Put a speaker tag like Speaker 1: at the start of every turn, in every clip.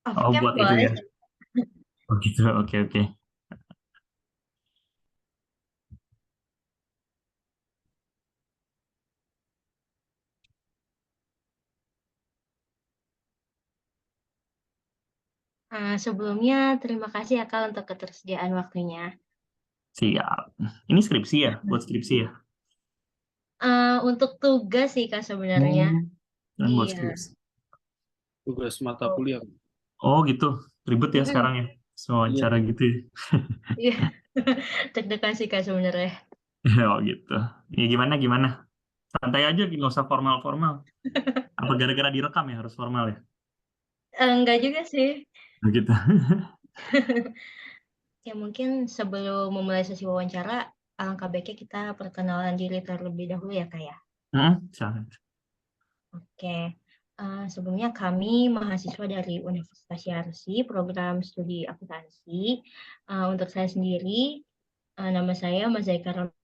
Speaker 1: Off
Speaker 2: Oh,
Speaker 1: cam
Speaker 2: buat itu
Speaker 1: boleh
Speaker 2: ya.
Speaker 1: sih.
Speaker 2: Oh gitu, oke oke.
Speaker 1: Sebelumnya terima kasih ya Kak untuk ketersediaan waktunya.
Speaker 2: Siap. Ini skripsi ya, buat skripsi ya.
Speaker 1: Untuk tugas sih Kak sebenarnya.
Speaker 2: Oh, dan buat
Speaker 1: Iya.
Speaker 2: skripsi.
Speaker 3: Tugas mata
Speaker 1: Oh.
Speaker 3: kuliah.
Speaker 2: Oh gitu, ribet ya
Speaker 1: Mm-mm.
Speaker 2: sekarang ya, semua
Speaker 3: Iya.
Speaker 2: cara gitu ya.
Speaker 1: Iya. Deg-degan sih Kak sebenarnya.
Speaker 2: Oh gitu. Ya gimana gimana? Santai aja, nggak usah formal-formal. Apa gara-gara direkam ya harus formal ya?
Speaker 1: Enggak juga sih.
Speaker 2: Begitu.
Speaker 1: Ya mungkin sebelum memulai sesi wawancara, alangkah baiknya kita perkenalan diri terlebih dahulu ya Kak ya.
Speaker 2: Silakan.
Speaker 1: Oke. Sebelumnya kami mahasiswa dari Universitas Yarsi, program studi akuntansi. Untuk saya sendiri, nama saya Mazaika Ramli.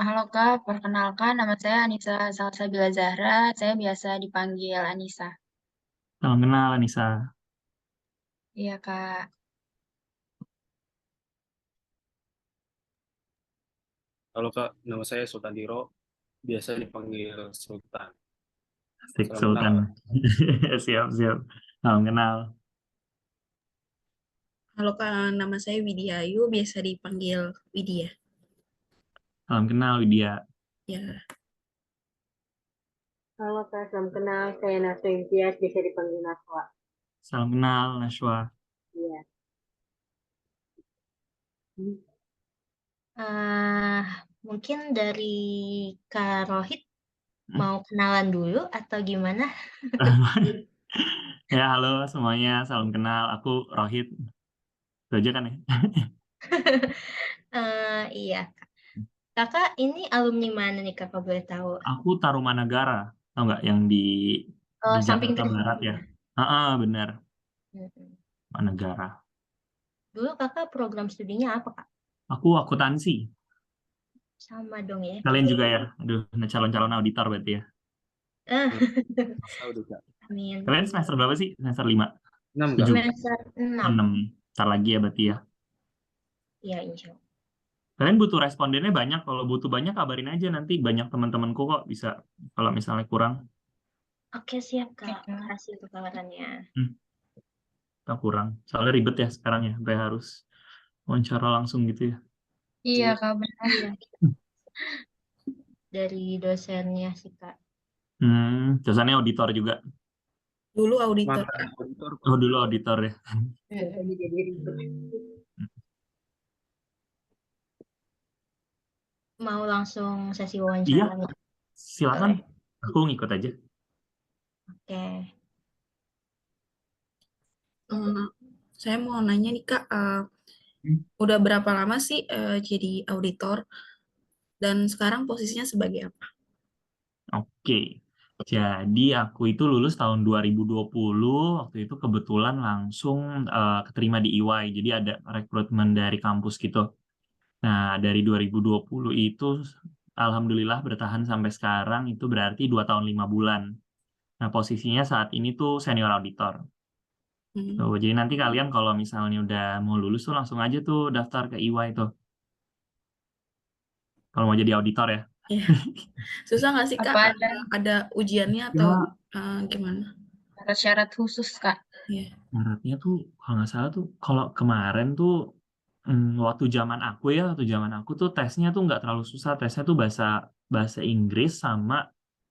Speaker 4: Halo Kak, perkenalkan nama saya Anissa Salsabila Zahra. Saya biasa dipanggil Anissa.
Speaker 2: Salam kenal, Anissa.
Speaker 4: Iya Kak.
Speaker 3: Halo Kak, nama saya Sultan Diro, biasa dipanggil Sultan.
Speaker 2: Asik
Speaker 3: Salam kenal
Speaker 2: Sultan.
Speaker 3: Kak.
Speaker 2: Siap, siap. Salam kenal.
Speaker 5: Halo Kak, nama saya Widya Ayu, biasa dipanggil Widya.
Speaker 2: Salam kenal, Widya.
Speaker 5: Ya,
Speaker 1: Halo Kak, salam kenal. Saya Naswa Imtiaz, bisa dipanggil Naswa.
Speaker 2: Salam kenal, Nashwa.
Speaker 1: Iya. Eh, Mungkin dari Kak Rohit mau kenalan dulu atau gimana?
Speaker 2: Ya, halo semuanya. Salam kenal. Aku Rohit. Itu aja kan ya?
Speaker 1: Iya. Kakak ini alumni mana nih Kakak boleh tahu?
Speaker 2: Aku Tarumanagara. Tahu nggak yang di
Speaker 1: Oh, samping
Speaker 2: Jakarta Barat ya?
Speaker 1: Trisakti.
Speaker 2: Benar.
Speaker 1: Mm-mm.
Speaker 2: Managara.
Speaker 1: Dulu Kakak program studinya apa Kak?
Speaker 2: Aku akuntansi.
Speaker 1: Sama dong ya
Speaker 2: Kalian
Speaker 1: kita.
Speaker 2: juga ya? Aduh, calon-calon auditor berarti ya.
Speaker 1: Ah,
Speaker 3: Ya, tahu deh Kak.
Speaker 1: amin.
Speaker 2: Kalian semester berapa sih? Semester 5?
Speaker 3: 6 Kak.
Speaker 2: 7?
Speaker 1: Semester 6.
Speaker 2: 6. Ntar lagi ya berarti ya.
Speaker 1: Ya, insya Allah.
Speaker 2: Kalian butuh respondennya banyak. Kalau butuh banyak, kabarin aja nanti. Banyak teman-temanku kok bisa. Kalau misalnya kurang,
Speaker 1: Oke, siap
Speaker 4: Oke
Speaker 1: Kak.
Speaker 4: Kak.
Speaker 1: Makasih untuk tawarannya.
Speaker 2: hmm, kita kurang. Soalnya ribet ya sekarang ya. Sampai harus wawancara langsung gitu ya.
Speaker 4: Iya
Speaker 3: Iya.
Speaker 4: Kak, benar.
Speaker 1: Iya, dari dosennya sih Kak.
Speaker 2: Biasanya auditor juga.
Speaker 5: dulu auditor.
Speaker 3: Mantan auditor Kak.
Speaker 2: Oh, dulu auditor ya.
Speaker 1: Jadi ribet. Mau langsung sesi
Speaker 2: Iya,
Speaker 1: wawancara nih?
Speaker 2: silakan.
Speaker 1: Boleh.
Speaker 2: Aku ngikut aja.
Speaker 1: Oke.
Speaker 5: Eh, saya mau nanya nih Kak, udah berapa lama sih jadi auditor dan sekarang posisinya sebagai apa?
Speaker 2: Oke. Jadi aku itu lulus tahun 2020. Waktu itu kebetulan langsung keterima di EY. Jadi ada rekrutmen dari kampus gitu. Nah, dari 2020 itu alhamdulillah bertahan sampai sekarang itu berarti 2 tahun 5 bulan. Nah, posisinya saat ini tuh senior auditor.
Speaker 5: Hmm.
Speaker 2: Tuh, jadi nanti kalian kalau misalnya udah mau lulus tuh langsung aja tuh daftar ke EY tuh. Kalau mau jadi auditor ya.
Speaker 5: Ya, susah nggak sih Kak?
Speaker 4: Apa ada
Speaker 5: Ada ujiannya atau
Speaker 2: Ya,
Speaker 5: gimana?
Speaker 4: syarat-syarat khusus Kak?
Speaker 5: Ya.
Speaker 2: syaratnya tuh kalau nggak salah tuh kalau kemarin tuh waktu zaman aku tuh tesnya tuh nggak terlalu susah. Tesnya tuh bahasa bahasa Inggris sama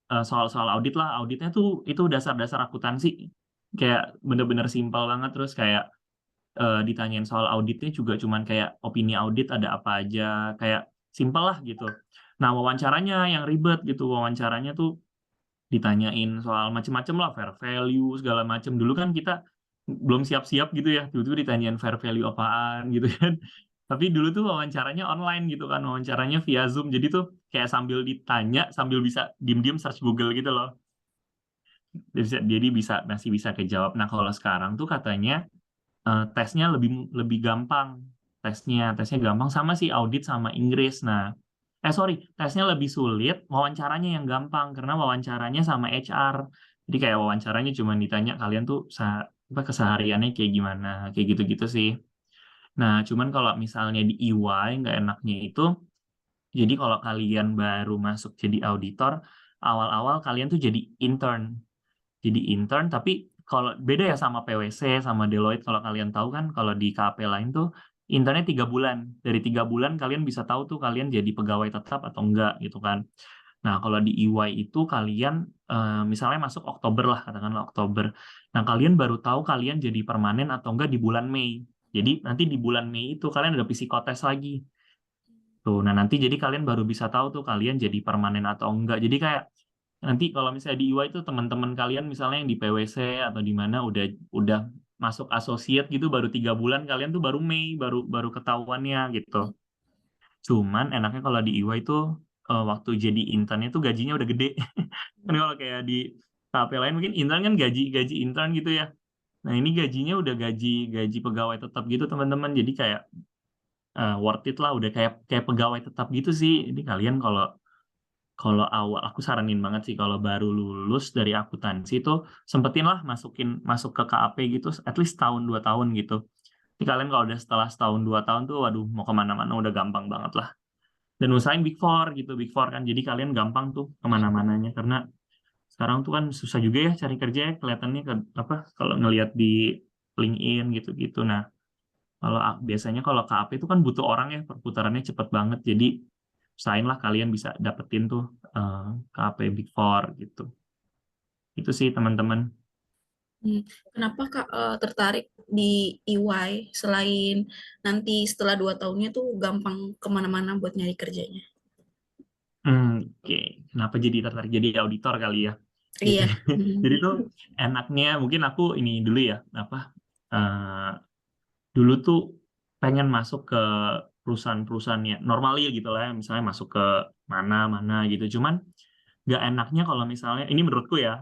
Speaker 2: soal-soal audit lah. Auditnya tuh itu dasar-dasar akuntansi. Kayak bener-bener simpel banget terus kayak ditanyain soal auditnya juga cuman kayak opini audit ada apa aja kayak simpel lah gitu. Nah, wawancaranya yang ribet gitu. Wawancaranya tuh ditanyain soal macem-macem lah, fair value segala macem. Dulu kan kita belum siap-siap gitu ya, tiba-tiba ditanyain fair value apaan gitu kan. Tapi dulu tuh wawancaranya online gitu kan, wawancaranya via Zoom. Jadi tuh kayak sambil ditanya, sambil bisa diem-diem search Google gitu loh. Jadi masih bisa kejawab. Nah, kalau sekarang tuh katanya tesnya lebih lebih gampang. tesnya gampang, sama sih audit sama Inggris. Nah, tesnya lebih sulit, wawancaranya yang gampang karena wawancaranya sama HR. Jadi kayak wawancaranya cuma ditanya kalian tuh kesehariannya kayak gimana, kayak gitu-gitu sih. Nah, cuman kalau misalnya di EY nggak enaknya itu, jadi kalau kalian baru masuk jadi auditor, awal-awal kalian tuh jadi intern. Jadi intern, tapi kalau beda ya sama PwC, sama Deloitte, kalau kalian tahu kan, kalau di KP lain tuh internnya 3 bulan. Dari 3 bulan kalian bisa tahu tuh kalian jadi pegawai tetap atau enggak gitu kan. Nah, kalau di EY itu kalian misalnya masuk Oktober lah, katakanlah Oktober. Nah, kalian baru tahu kalian jadi permanen atau enggak di bulan Mei. Jadi nanti di bulan Mei itu kalian ada psikotes lagi. Tuh, nah nanti jadi kalian baru bisa tahu tuh kalian jadi permanen atau enggak. Jadi kayak nanti kalau misalnya di EY itu teman-teman kalian misalnya yang di PwC atau di mana udah masuk associate gitu baru 3 bulan, kalian tuh baru Mei baru ketahuannya gitu. Cuman enaknya kalau di EY itu waktu jadi internnya tuh gajinya udah gede. Kan kalau kayak di KP lain mungkin intern kan gaji intern gitu ya. Nah, ini gajinya udah gaji pegawai tetap gitu teman-teman. Jadi kayak worth it lah, udah kayak pegawai tetap gitu sih. Jadi kalian kalau awal, aku saranin banget sih kalau baru lulus dari akuntansi itu sempetin lah masuk ke KAP gitu, at least tahun 2 tahun gitu. Jadi kalian kalau udah setelah setahun 2 tahun tuh, waduh mau kemana-mana udah gampang banget lah. Dan usahain Big Four gitu, Big Four kan. Jadi kalian gampang tuh kemana-mananya karena sekarang tuh kan susah juga ya cari kerja ya, kelihatannya kalau ngelihat di LinkedIn gitu-gitu. Nah, biasanya kalau KAP itu kan butuh orang ya, perputarannya cepet banget. Jadi usahain lah kalian bisa dapetin tuh KAP Big Four gitu. Itu sih teman-teman.
Speaker 5: Kenapa Kak tertarik di EY selain nanti setelah 2 tahunnya tuh gampang kemana-mana buat nyari kerjanya?
Speaker 2: Oke. Kenapa jadi tertarik jadi auditor kali ya? Gitu.
Speaker 5: Iya.
Speaker 2: Jadi tuh enaknya mungkin aku ini dulu ya, dulu tuh pengen masuk ke perusahaan-perusahaannya normalnya gitu lah ya, misalnya masuk ke mana-mana gitu. Cuman nggak enaknya kalau misalnya, ini menurutku ya,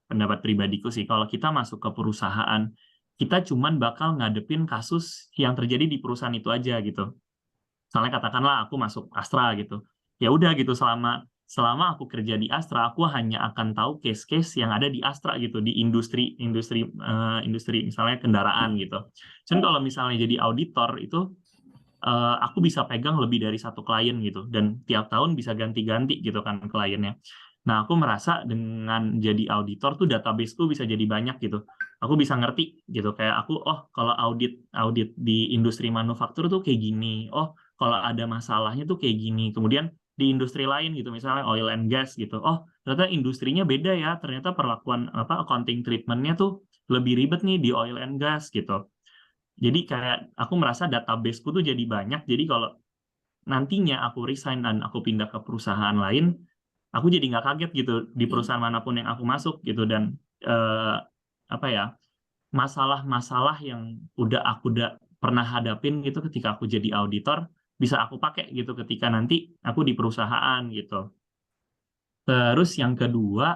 Speaker 2: pendapat pribadiku sih, kalau kita masuk ke perusahaan, kita cuman bakal ngadepin kasus yang terjadi di perusahaan itu aja gitu. Misalnya katakanlah aku masuk Astra gitu. Ya udah gitu, selama aku kerja di Astra, aku hanya akan tahu case-case yang ada di Astra gitu, di industri misalnya kendaraan gitu. Cuman kalau misalnya jadi auditor itu aku bisa pegang lebih dari satu klien gitu, dan tiap tahun bisa ganti-ganti gitu kan kliennya. Nah, aku merasa dengan jadi auditor tuh databaseku bisa jadi banyak gitu. Aku bisa ngerti gitu, kayak aku, kalau audit di industri manufaktur tuh kayak gini. Kalau ada masalahnya tuh kayak gini. Kemudian di industri lain gitu, misalnya oil and gas gitu. Ternyata industrinya beda ya. Ternyata perlakuan accounting treatment-nya tuh lebih ribet nih di oil and gas gitu. Jadi kayak aku merasa databaseku tuh jadi banyak. Jadi kalau nantinya aku resign dan aku pindah ke perusahaan lain, aku jadi nggak kaget gitu di perusahaan manapun yang aku masuk gitu. Dan masalah-masalah yang aku pernah hadapin gitu ketika aku jadi auditor bisa aku pakai gitu ketika nanti aku di perusahaan gitu. Terus yang kedua,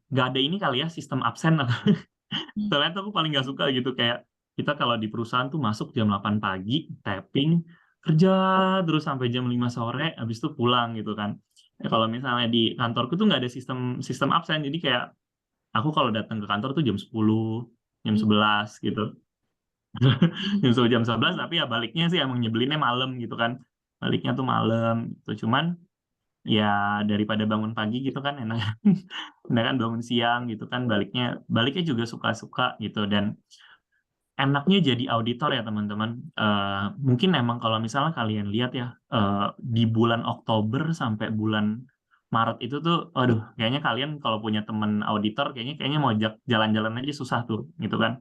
Speaker 2: nggak ada ini kali ya sistem absen. Soalnya tuh aku paling nggak suka gitu, kayak kita kalau di perusahaan tuh masuk jam 8 pagi, tapping, kerja terus sampai jam 5 sore, habis itu pulang gitu kan. Kalau misalnya di kantorku tuh nggak ada sistem absen, jadi kayak aku kalau datang ke kantor tuh jam 10, jam 11 gitu. Jam 11, tapi ya baliknya sih emang nyebelinnya malam gitu kan. Baliknya tuh malam gitu. Cuman ya daripada bangun pagi gitu kan enak. Enak kan bangun siang gitu kan, baliknya juga suka-suka gitu. Dan enaknya jadi auditor ya teman-teman. Mungkin emang kalau misalnya kalian lihat ya, di bulan Oktober sampai bulan Maret itu tuh, aduh, kayaknya kalian kalau punya teman auditor, kayaknya mau jalan-jalan aja susah tuh, gitu kan.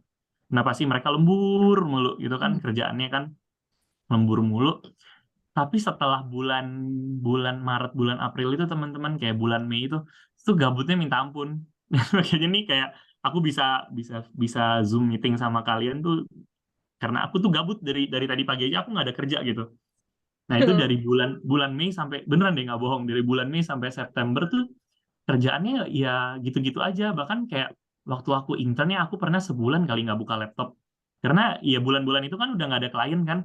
Speaker 2: Kenapa sih mereka lembur mulu, gitu kan, kerjaannya kan lembur mulu. Tapi setelah bulan Maret, bulan April itu teman-teman, kayak bulan Mei itu gabutnya minta ampun. Makanya nih kayak aku bisa Zoom meeting sama kalian tuh karena aku tuh gabut dari tadi pagi aja aku nggak ada kerja gitu. Nah itu dari bulan Mei sampai, beneran deh nggak bohong, dari bulan Mei sampai September tuh kerjaannya ya gitu-gitu aja. Bahkan kayak waktu aku internnya aku pernah sebulan kali nggak buka laptop. Karena ya bulan-bulan itu kan udah nggak ada klien kan,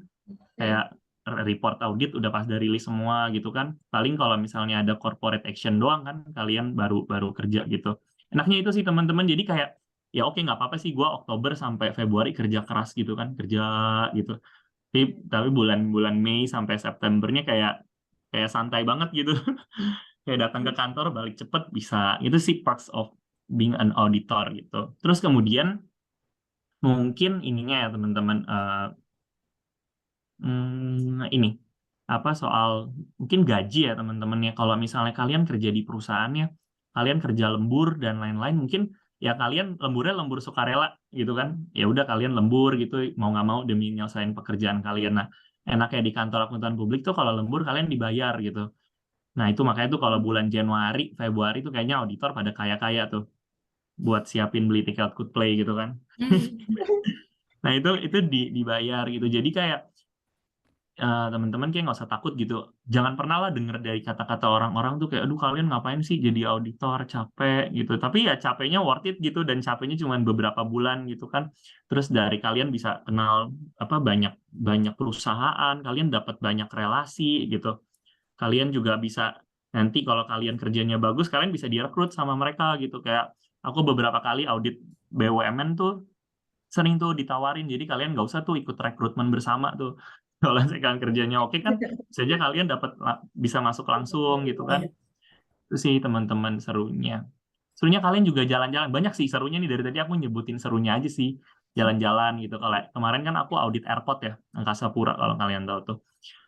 Speaker 2: kayak report audit udah pas dari rilis semua gitu kan. Paling kalau misalnya ada corporate action doang kan kalian baru kerja gitu. Enaknya itu sih teman-teman, jadi kayak ya oke nggak apa-apa sih gue Oktober sampai Februari kerja keras gitu kan, kerja gitu. Tapi bulan-bulan Mei sampai Septembernya kayak santai banget gitu. Kayak datang ke kantor balik cepet bisa. Itu sih perks of being an auditor gitu. Terus kemudian mungkin ininya ya teman-teman, ini apa soal mungkin gaji ya teman-teman ya. Kalau misalnya kalian kerja di perusahaannya, kalian kerja lembur dan lain-lain, mungkin ya kalian lemburnya lembur sukarela gitu kan. Ya udah kalian lembur gitu mau nggak mau demi nyelesain pekerjaan kalian. Nah, enaknya di kantor akuntan publik tuh kalau lembur kalian dibayar gitu. Nah, itu makanya tuh kalau bulan Januari, Februari tuh kayaknya auditor pada kaya-kaya tuh buat siapin beli tiket Coldplay gitu kan. Nah, itu dibayar gitu. Jadi kayak teman-teman kayak nggak usah takut gitu. Jangan pernah lah denger dari kata-kata orang-orang tuh kayak, aduh kalian ngapain sih jadi auditor, capek gitu. Tapi ya capeknya worth it gitu, dan capeknya cuma beberapa bulan gitu kan. Terus dari kalian bisa kenal banyak perusahaan, kalian dapat banyak relasi gitu. Kalian juga bisa nanti kalau kalian kerjanya bagus, kalian bisa direkrut sama mereka gitu. Kayak aku beberapa kali audit BUMN tuh sering tuh ditawarin, jadi kalian nggak usah tuh ikut rekrutmen bersama tuh. Kalau misalkan kerjanya oke kan, saja kalian bisa masuk langsung gitu kan. Itu sih teman-teman serunya. Serunya kalian juga jalan-jalan. Banyak sih serunya nih, dari tadi aku nyebutin serunya aja sih. Jalan-jalan gitu. Kalau kemarin kan aku audit airport ya, Angkasa Pura kalau kalian tahu tuh.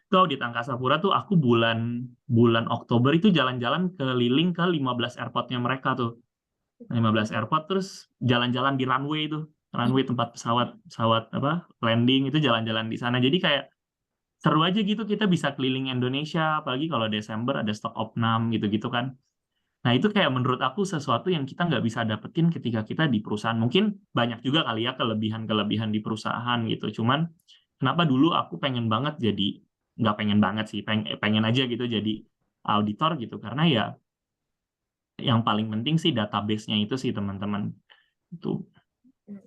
Speaker 2: Itu audit Angkasa Pura tuh aku bulan Oktober itu jalan-jalan keliling ke 15 airportnya mereka tuh. 15 airport, terus jalan-jalan di runway itu. Runway tempat pesawat apa landing, itu jalan-jalan di sana. Jadi kayak seru aja gitu, kita bisa keliling Indonesia, apalagi kalau Desember ada stock opnam gitu-gitu kan. Nah, itu kayak menurut aku sesuatu yang kita nggak bisa dapetin ketika kita di perusahaan. Mungkin banyak juga kali ya kelebihan-kelebihan di perusahaan gitu. Cuman kenapa dulu aku pengen banget jadi, nggak pengen banget sih, pengen aja gitu jadi auditor gitu. Karena ya yang paling penting sih database-nya itu sih teman-teman. Itu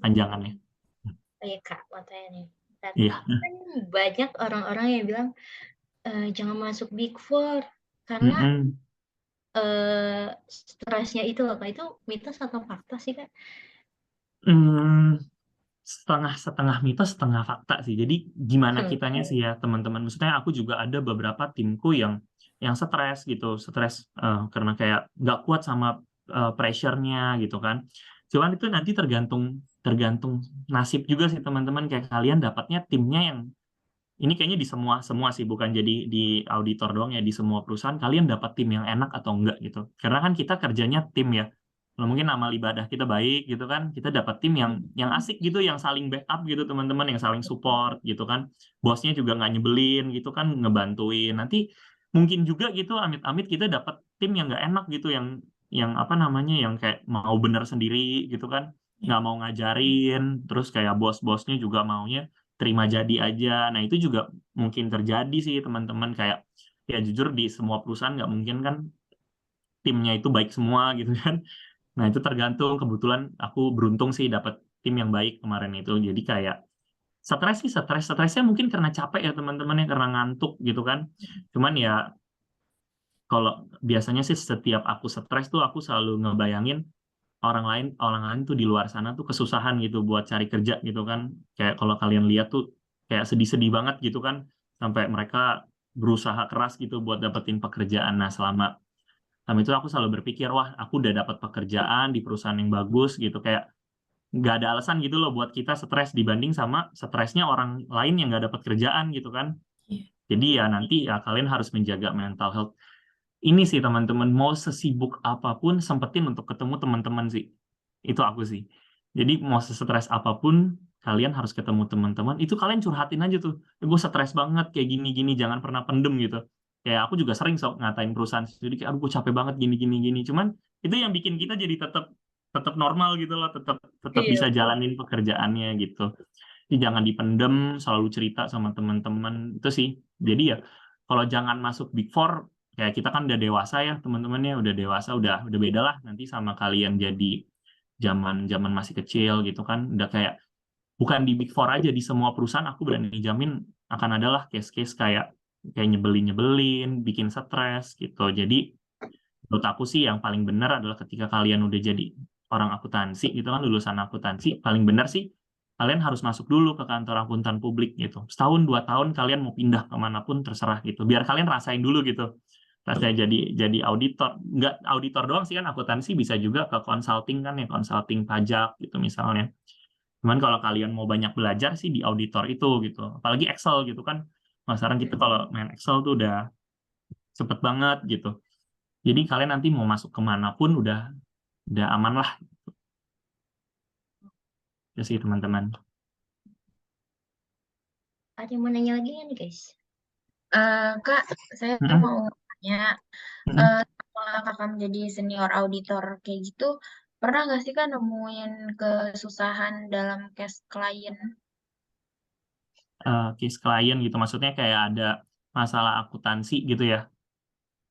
Speaker 2: panjangannya.
Speaker 1: Iya Kak, mau tanya nih.
Speaker 2: Iya.
Speaker 1: Kan banyak orang-orang yang bilang jangan masuk Big Four karena stresnya itu loh Kak. Itu mitos atau fakta sih Kak?
Speaker 2: Setengah mitos, setengah fakta sih. Jadi gimana kitanya sih ya teman-teman. Maksudnya aku juga ada beberapa timku yang stres gitu, karena kayak nggak kuat sama pressure-nya gitu kan. Cuman itu nanti tergantung nasib juga sih teman-teman. Kayak kalian dapatnya timnya yang ini kayaknya di semua sih, bukan jadi di auditor doang ya, di semua perusahaan kalian dapat tim yang enak atau enggak gitu. Karena kan kita kerjanya tim ya. Kalau mungkin amal ibadah kita baik gitu kan, kita dapat tim yang asik gitu, yang saling backup gitu teman-teman, yang saling support gitu kan. Bosnya juga nggak nyebelin gitu kan, ngebantuin. Nanti mungkin juga gitu amit-amit kita dapat tim yang nggak enak gitu, yang apa namanya, yang kayak mau bener sendiri gitu kan, nggak mau ngajarin, terus kayak bos-bosnya juga maunya terima jadi aja. Nah, itu juga mungkin terjadi sih teman-teman, kayak ya jujur di semua perusahaan nggak mungkin kan timnya itu baik semua gitu kan. Nah, itu tergantung. Kebetulan aku beruntung sih dapat tim yang baik kemarin itu. Jadi kayak stresnya mungkin karena capek ya teman-teman, ya karena ngantuk gitu kan. Cuman ya kalau biasanya sih setiap aku stres tuh aku selalu ngebayangin orang lain tuh di luar sana tuh kesusahan gitu buat cari kerja gitu kan. Kayak kalau kalian lihat tuh kayak sedih-sedih banget gitu kan, sampai mereka berusaha keras gitu buat dapetin pekerjaan. Nah, selama itu aku selalu berpikir, wah aku udah dapat pekerjaan di perusahaan yang bagus gitu, kayak nggak ada alasan gitu loh buat kita stres dibanding sama stresnya orang lain yang nggak dapat kerjaan gitu kan. Jadi ya nanti ya kalian harus menjaga mental health. Ini sih teman-teman, mau sesibuk apapun sempetin untuk ketemu teman-teman sih. Itu aku sih. Jadi mau sestres apapun kalian harus ketemu teman-teman. Itu kalian curhatin aja tuh. Gue stres banget kayak gini-gini, jangan pernah pendem gitu. Kayak aku juga sering ngatain perusahaan. Jadi kayak aduh gue capek banget gini-gini. Cuman itu yang bikin kita jadi tetap normal gitu loh, tetap bisa jalanin pekerjaannya gitu. Jadi jangan dipendem, selalu cerita sama teman-teman. Itu sih. Jadi ya kalau jangan masuk Big Four, kayak kita kan udah dewasa ya teman-temannya, udah dewasa, udah beda lah nanti sama kalian jadi zaman masih kecil gitu kan, udah kayak bukan di Big Four aja, di semua perusahaan aku berani jamin akan adalah case-case kayak nyebelin, bikin stres gitu. Jadi menurut aku sih yang paling benar adalah ketika kalian udah jadi orang akuntansi gitu kan, lulusan akuntansi, paling benar sih kalian harus masuk dulu ke kantor akuntan publik gitu. Setahun 2 tahun kalian mau pindah kemanapun terserah gitu. Biar kalian rasain dulu gitu. Rasanya jadi auditor. Nggak auditor doang sih kan, akuntansi bisa juga ke consulting kan ya, consulting pajak gitu misalnya. Cuman kalau kalian mau banyak belajar sih di auditor itu gitu. Apalagi Excel gitu kan. Nah, sekarang kita kalau main Excel tuh udah cepet banget gitu. Jadi kalian nanti mau masuk kemanapun udah aman lah. Ya sih teman-teman.
Speaker 1: Ada yang mau nanya lagi nggak nih guys?
Speaker 4: Kak, saya
Speaker 2: Mm-mm.
Speaker 4: mau tanya,
Speaker 2: Mm-mm.
Speaker 4: setelah kakak menjadi senior auditor kayak gitu, pernah nggak sih Kak nemuin kesusahan dalam case klien?
Speaker 2: Case klien gitu, maksudnya kayak ada masalah akuntansi gitu ya.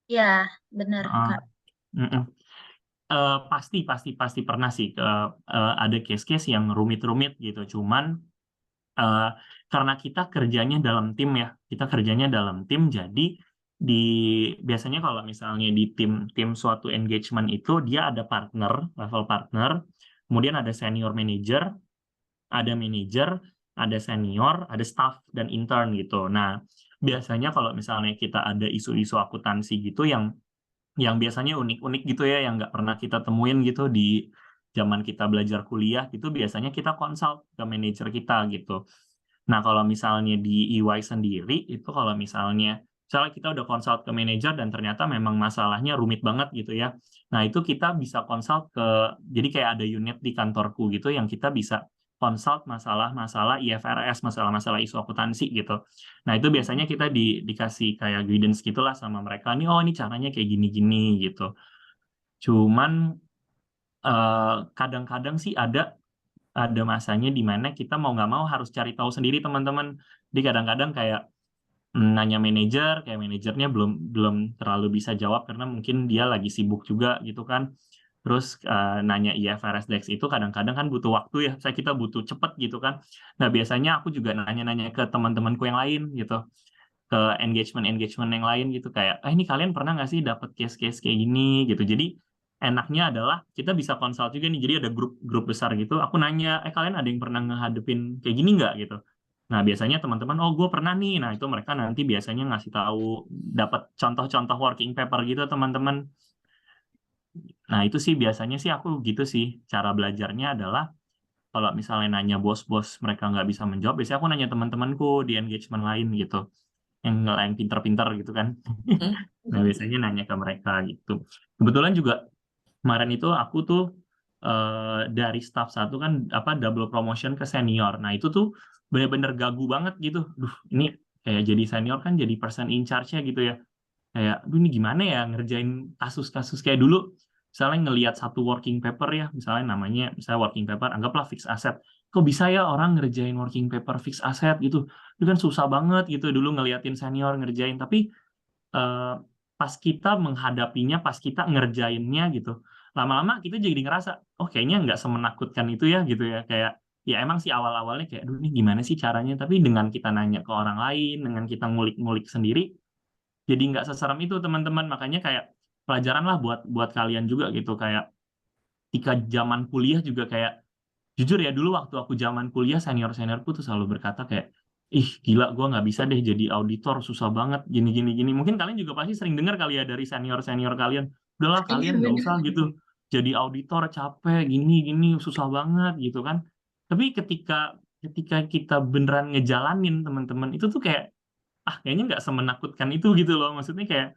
Speaker 4: Ya, benar
Speaker 2: Heeh.
Speaker 4: Kak.
Speaker 2: Mm-mm. Pasti pernah sih ada case-case yang rumit-rumit gitu. Cuman karena kita kerjanya dalam tim ya, jadi biasanya kalau misalnya di tim suatu engagement itu dia ada partner, level partner, kemudian ada senior manager, ada senior, ada staff dan intern gitu. Nah, biasanya kalau misalnya kita ada isu-isu akuntansi gitu yang biasanya unik-unik gitu ya, yang nggak pernah kita temuin gitu di zaman kita belajar kuliah gitu, biasanya kita consult ke manajer kita gitu. Nah, kalau misalnya di EY sendiri, itu kalau misalnya kita udah consult ke manajer dan ternyata memang masalahnya rumit banget gitu ya. Nah, itu kita bisa consult jadi kayak ada unit di kantorku gitu yang kita bisa consult masalah-masalah IFRS, masalah-masalah isu akuntansi gitu. Nah, itu biasanya kita dikasih kayak guidance gitulah sama mereka, nih, oh ini caranya kayak gini-gini gitu. Cuman kadang-kadang sih ada masanya di mana kita mau nggak mau harus cari tahu sendiri teman-teman. Di kadang-kadang kayak nanya manajer, kayak manajernya belum terlalu bisa jawab karena mungkin dia lagi sibuk juga gitu kan. Terus nanya IFRS DAX itu kadang-kadang kan butuh waktu ya, kita butuh cepet gitu kan. Nah, biasanya aku juga nanya-nanya ke teman-temanku yang lain gitu, ke engagement yang lain gitu, kayak ini kalian pernah nggak sih dapat case-case kayak gini gitu. Jadi enaknya adalah kita bisa konsult juga nih, jadi ada grup besar gitu, aku nanya, kalian ada yang pernah ngehadepin kayak gini nggak gitu. Nah, biasanya teman-teman, oh gue pernah nih. Nah, itu mereka nanti biasanya ngasih tahu, dapat contoh-contoh working paper gitu teman-teman. Nah, itu sih biasanya sih aku gitu sih, cara belajarnya adalah kalau misalnya nanya bos-bos mereka nggak bisa menjawab, biasanya aku nanya teman-temanku di engagement lain gitu, yang pinter-pinter gitu kan. Nah, biasanya nanya ke mereka gitu. Kebetulan juga kemarin itu aku tuh dari staff 1 kan double promotion ke senior. Nah, itu tuh bener-bener gagu banget gitu. Duh, ini kayak jadi senior kan jadi person in charge-nya gitu ya. Kayak, duh ini gimana ya ngerjain kasus-kasus kayak dulu. Misalnya ngelihat satu working paper ya, misalnya misalnya working paper, anggaplah fixed asset. Kok bisa ya orang ngerjain working paper fixed asset gitu? Itu kan susah banget gitu dulu ngeliatin senior ngerjain. Tapi pas kita menghadapinya, pas kita ngerjainnya gitu, lama-lama kita jadi ngerasa, oh kayaknya nggak semenakutkan itu ya gitu ya. Kayak, ya emang sih awal-awalnya kayak, aduh ini gimana sih caranya? Tapi dengan kita nanya ke orang lain, dengan kita ngulik-ngulik sendiri, jadi nggak seserem itu teman-teman. Makanya kayak pelajaran lah buat kalian juga gitu. Kayak ketika zaman kuliah juga kayak, jujur ya dulu waktu aku zaman kuliah, senior-seniorku tuh selalu berkata kayak, ih gila gue nggak bisa deh jadi auditor, susah banget gini gini gini. Mungkin kalian juga pasti sering dengar kali ya dari senior-senior kalian, udahlah kalian nggak usah gitu jadi auditor, capek gini gini, susah banget gitu kan. Tapi ketika kita beneran ngejalanin teman-teman, itu tuh kayak kayaknya nggak semenakutkan itu gitu loh. Maksudnya kayak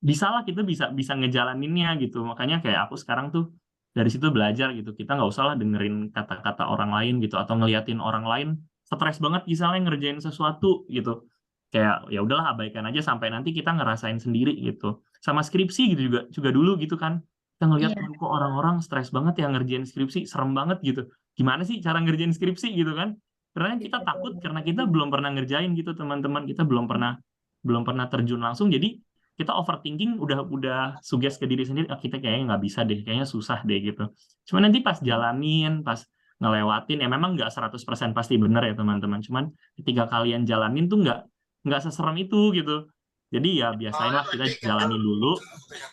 Speaker 2: bisa lah, kita bisa ngejalaninnya gitu. Makanya kayak aku sekarang tuh dari situ belajar gitu, kita nggak usah lah dengerin kata-kata orang lain gitu, atau ngeliatin orang lain stres banget misalnya ngerjain sesuatu gitu, kayak ya udahlah abaikan aja sampai nanti kita ngerasain sendiri gitu. Sama skripsi gitu juga dulu gitu kan, kita ngeliat
Speaker 4: Iya,
Speaker 2: kok orang-orang stres banget ya ngerjain skripsi, serem banget gitu, gimana sih cara ngerjain skripsi gitu kan. Karena kita takut, karena kita belum pernah ngerjain gitu teman-teman, kita belum pernah terjun langsung, jadi kita overthinking, udah suges ke diri sendiri, kita kayaknya nggak bisa deh, kayaknya susah deh gitu. Cuma nanti pas jalanin, pas ngelewatin ya memang nggak 100% pasti benar ya teman-teman. Cuman ketika kalian jalanin tuh nggak seserem itu gitu. Jadi ya biasainlah kita jalanin dulu,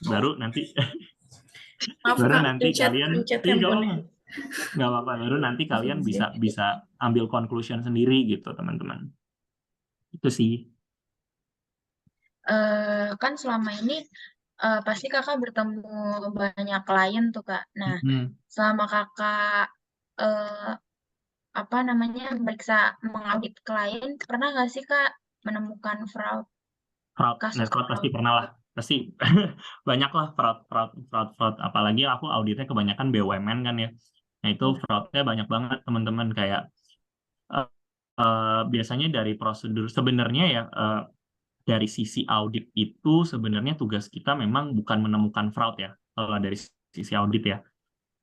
Speaker 2: baru nanti
Speaker 5: Maaf
Speaker 2: baru
Speaker 5: Kak,
Speaker 2: nanti kalian
Speaker 5: pencet
Speaker 2: nggak
Speaker 5: handphonenya.
Speaker 2: apa-apa, nggak apa-apa. Baru nanti kalian bisa ambil conclusion sendiri gitu teman-teman. Itu sih.
Speaker 4: Kan selama ini pasti kakak bertemu banyak klien tuh Kak. Nah, selama kakak apa namanya mengaudit klien, pernah nggak sih Kak menemukan fraud,
Speaker 2: Fraud,
Speaker 4: kasus
Speaker 2: fraud pasti
Speaker 4: fraud?
Speaker 2: pernah lah. Pasti banyak lah fraud. Apalagi aku auditnya kebanyakan BUMN kan ya. Nah itu fraudnya banyak banget teman-teman. Kayak biasanya dari prosedur sebenarnya ya dari sisi audit itu sebenarnya tugas kita memang bukan menemukan fraud ya. Kalau dari sisi audit ya.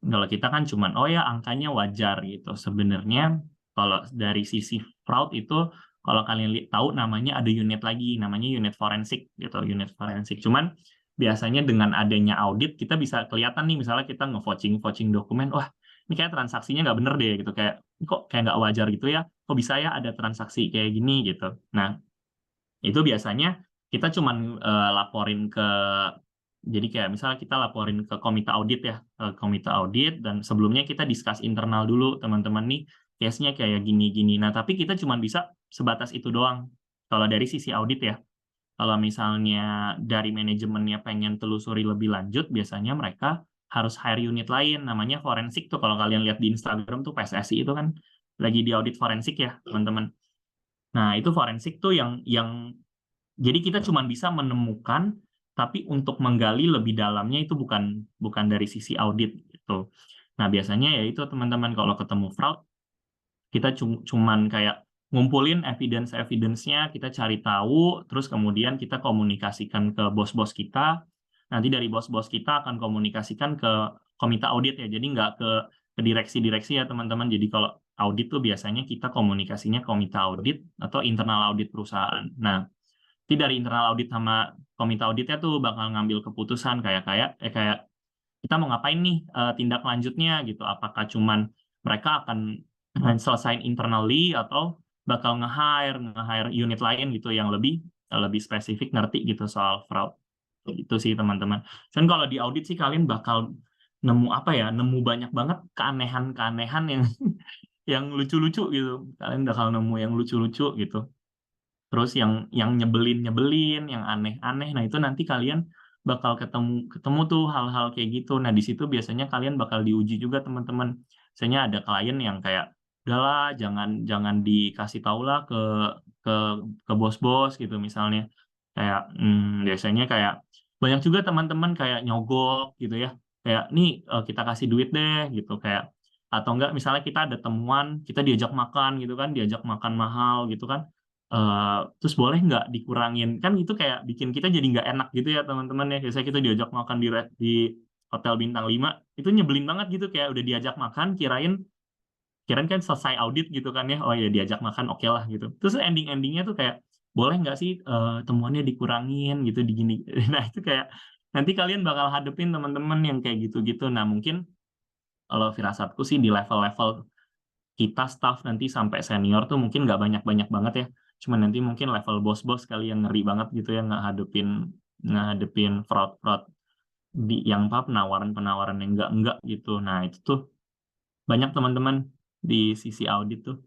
Speaker 2: Kalau kita kan cuman oh ya angkanya wajar gitu. Sebenarnya kalau dari sisi fraud itu kalau kalian tahu namanya ada unit lagi namanya unit forensik gitu, unit forensik. Cuman biasanya dengan adanya audit kita bisa kelihatan nih misalnya kita nge-vouching dokumen, wah ini kayak transaksinya nggak bener deh gitu, kayak kok kayak nggak wajar gitu ya, kok bisa ya ada transaksi kayak gini gitu. Nah itu biasanya kita cuman laporin ke, jadi kayak misalnya kita laporin ke komite audit ya, komite audit, dan sebelumnya kita discuss internal dulu teman-teman nih case-nya kayak gini-gini. Nah tapi kita cuman bisa sebatas itu doang kalau dari sisi audit ya. Kalau misalnya dari manajemennya pengen telusuri lebih lanjut, biasanya mereka harus hire unit lain namanya forensik tuh. Kalau kalian lihat di Instagram tuh PSSI itu kan lagi di audit forensik ya teman-teman. Nah itu forensik tuh yang jadi kita cuma bisa menemukan, tapi untuk menggali lebih dalamnya itu bukan dari sisi audit gitu. Nah biasanya ya itu teman-teman kalau ketemu fraud kita cuman kayak ngumpulin evidence-nya, kita cari tahu, terus kemudian kita komunikasikan ke bos-bos kita. Nanti dari bos-bos kita akan komunikasikan ke komite audit ya. Jadi nggak ke direksi-direksi ya teman-teman. Jadi kalau audit tuh biasanya kita komunikasinya komite audit atau internal audit perusahaan. Nah, jadi dari internal audit sama komite auditnya tuh bakal ngambil keputusan kayak kita mau ngapain nih tindak lanjutnya gitu. Apakah cuman mereka akan selesaiin internally atau bakal nge-hire unit lain gitu yang lebih spesifik ngerti gitu soal fraud. Itu sih teman-teman. Dan kalau di audit sih kalian bakal nemu apa ya? Nemu banyak banget keanehan-keanehan yang yang lucu-lucu gitu. Kalian bakal nemu yang lucu-lucu gitu. Terus yang nyebelin, yang aneh-aneh. Nah, itu nanti kalian bakal ketemu tuh hal-hal kayak gitu. Nah, di situ biasanya kalian bakal diuji juga teman-teman. Biasanya ada klien yang kayak udahlah jangan dikasih tahu lah ke bos-bos gitu misalnya. Kayak biasanya kayak banyak juga teman-teman kayak nyogok gitu ya. Kayak nih kita kasih duit deh gitu kayak, atau enggak misalnya kita ada temuan, kita diajak makan gitu kan, diajak makan mahal gitu kan. Terus boleh nggak dikurangin, kan itu kayak bikin kita jadi nggak enak gitu ya teman-teman ya. Biasanya kita diajak makan di hotel bintang 5 itu nyebelin banget gitu, kayak udah diajak makan kirain kan selesai audit gitu kan ya, oh ya diajak makan oke lah gitu, terus endingnya tuh kayak boleh nggak sih temuannya dikurangin gitu di gini. Nah itu kayak nanti kalian bakal hadepin teman-teman yang kayak gitu-gitu. Nah mungkin kalau firasatku sih di level-level kita staff nanti sampai senior tuh mungkin nggak banyak-banyak banget ya. Cuma nanti mungkin level bos-bos kali yang ngeri banget gitu ya ngadepin fraud-fraud di yang apa penawaran-penawaran yang enggak gitu. Nah, itu tuh banyak teman-teman di sisi audit tuh.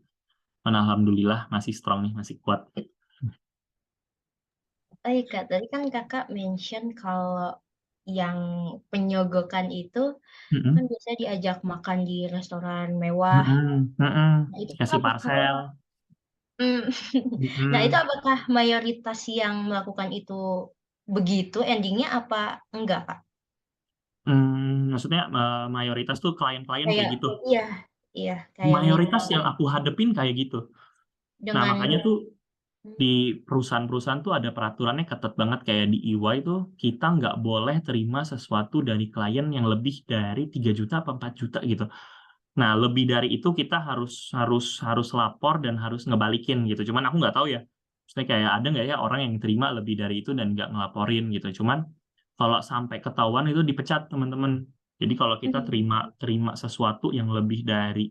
Speaker 2: Dan alhamdulillah masih strong nih, masih kuat.
Speaker 1: Oh iya Kak, tadi kan Kakak mention kalau yang penyogokan itu kan biasa diajak makan di restoran mewah. Nah, itu
Speaker 2: Kasih
Speaker 1: apakah
Speaker 2: parcel.
Speaker 1: Nah, itu apakah mayoritas yang melakukan itu begitu endingnya apa enggak, Kak?
Speaker 2: Maksudnya mayoritas tuh klien-klien kayak
Speaker 1: Kayak
Speaker 2: gitu.
Speaker 1: iya, kayak
Speaker 2: Mayoritas yang aku hadepin kayak gitu. Nah,
Speaker 1: dengan
Speaker 2: makanya tuh di perusahaan-perusahaan tuh ada peraturannya ketat banget, kayak di EY tuh kita nggak boleh terima sesuatu dari klien yang lebih dari 3 juta atau 4 juta gitu. Nah, lebih dari itu kita harus lapor dan harus ngebalikin gitu. Cuman aku nggak tahu ya. Maksudnya kayak ada nggak ya orang yang terima lebih dari itu dan nggak ngelaporin gitu. Cuman kalau sampai ketahuan itu dipecat teman-teman. Jadi kalau kita terima sesuatu yang lebih dari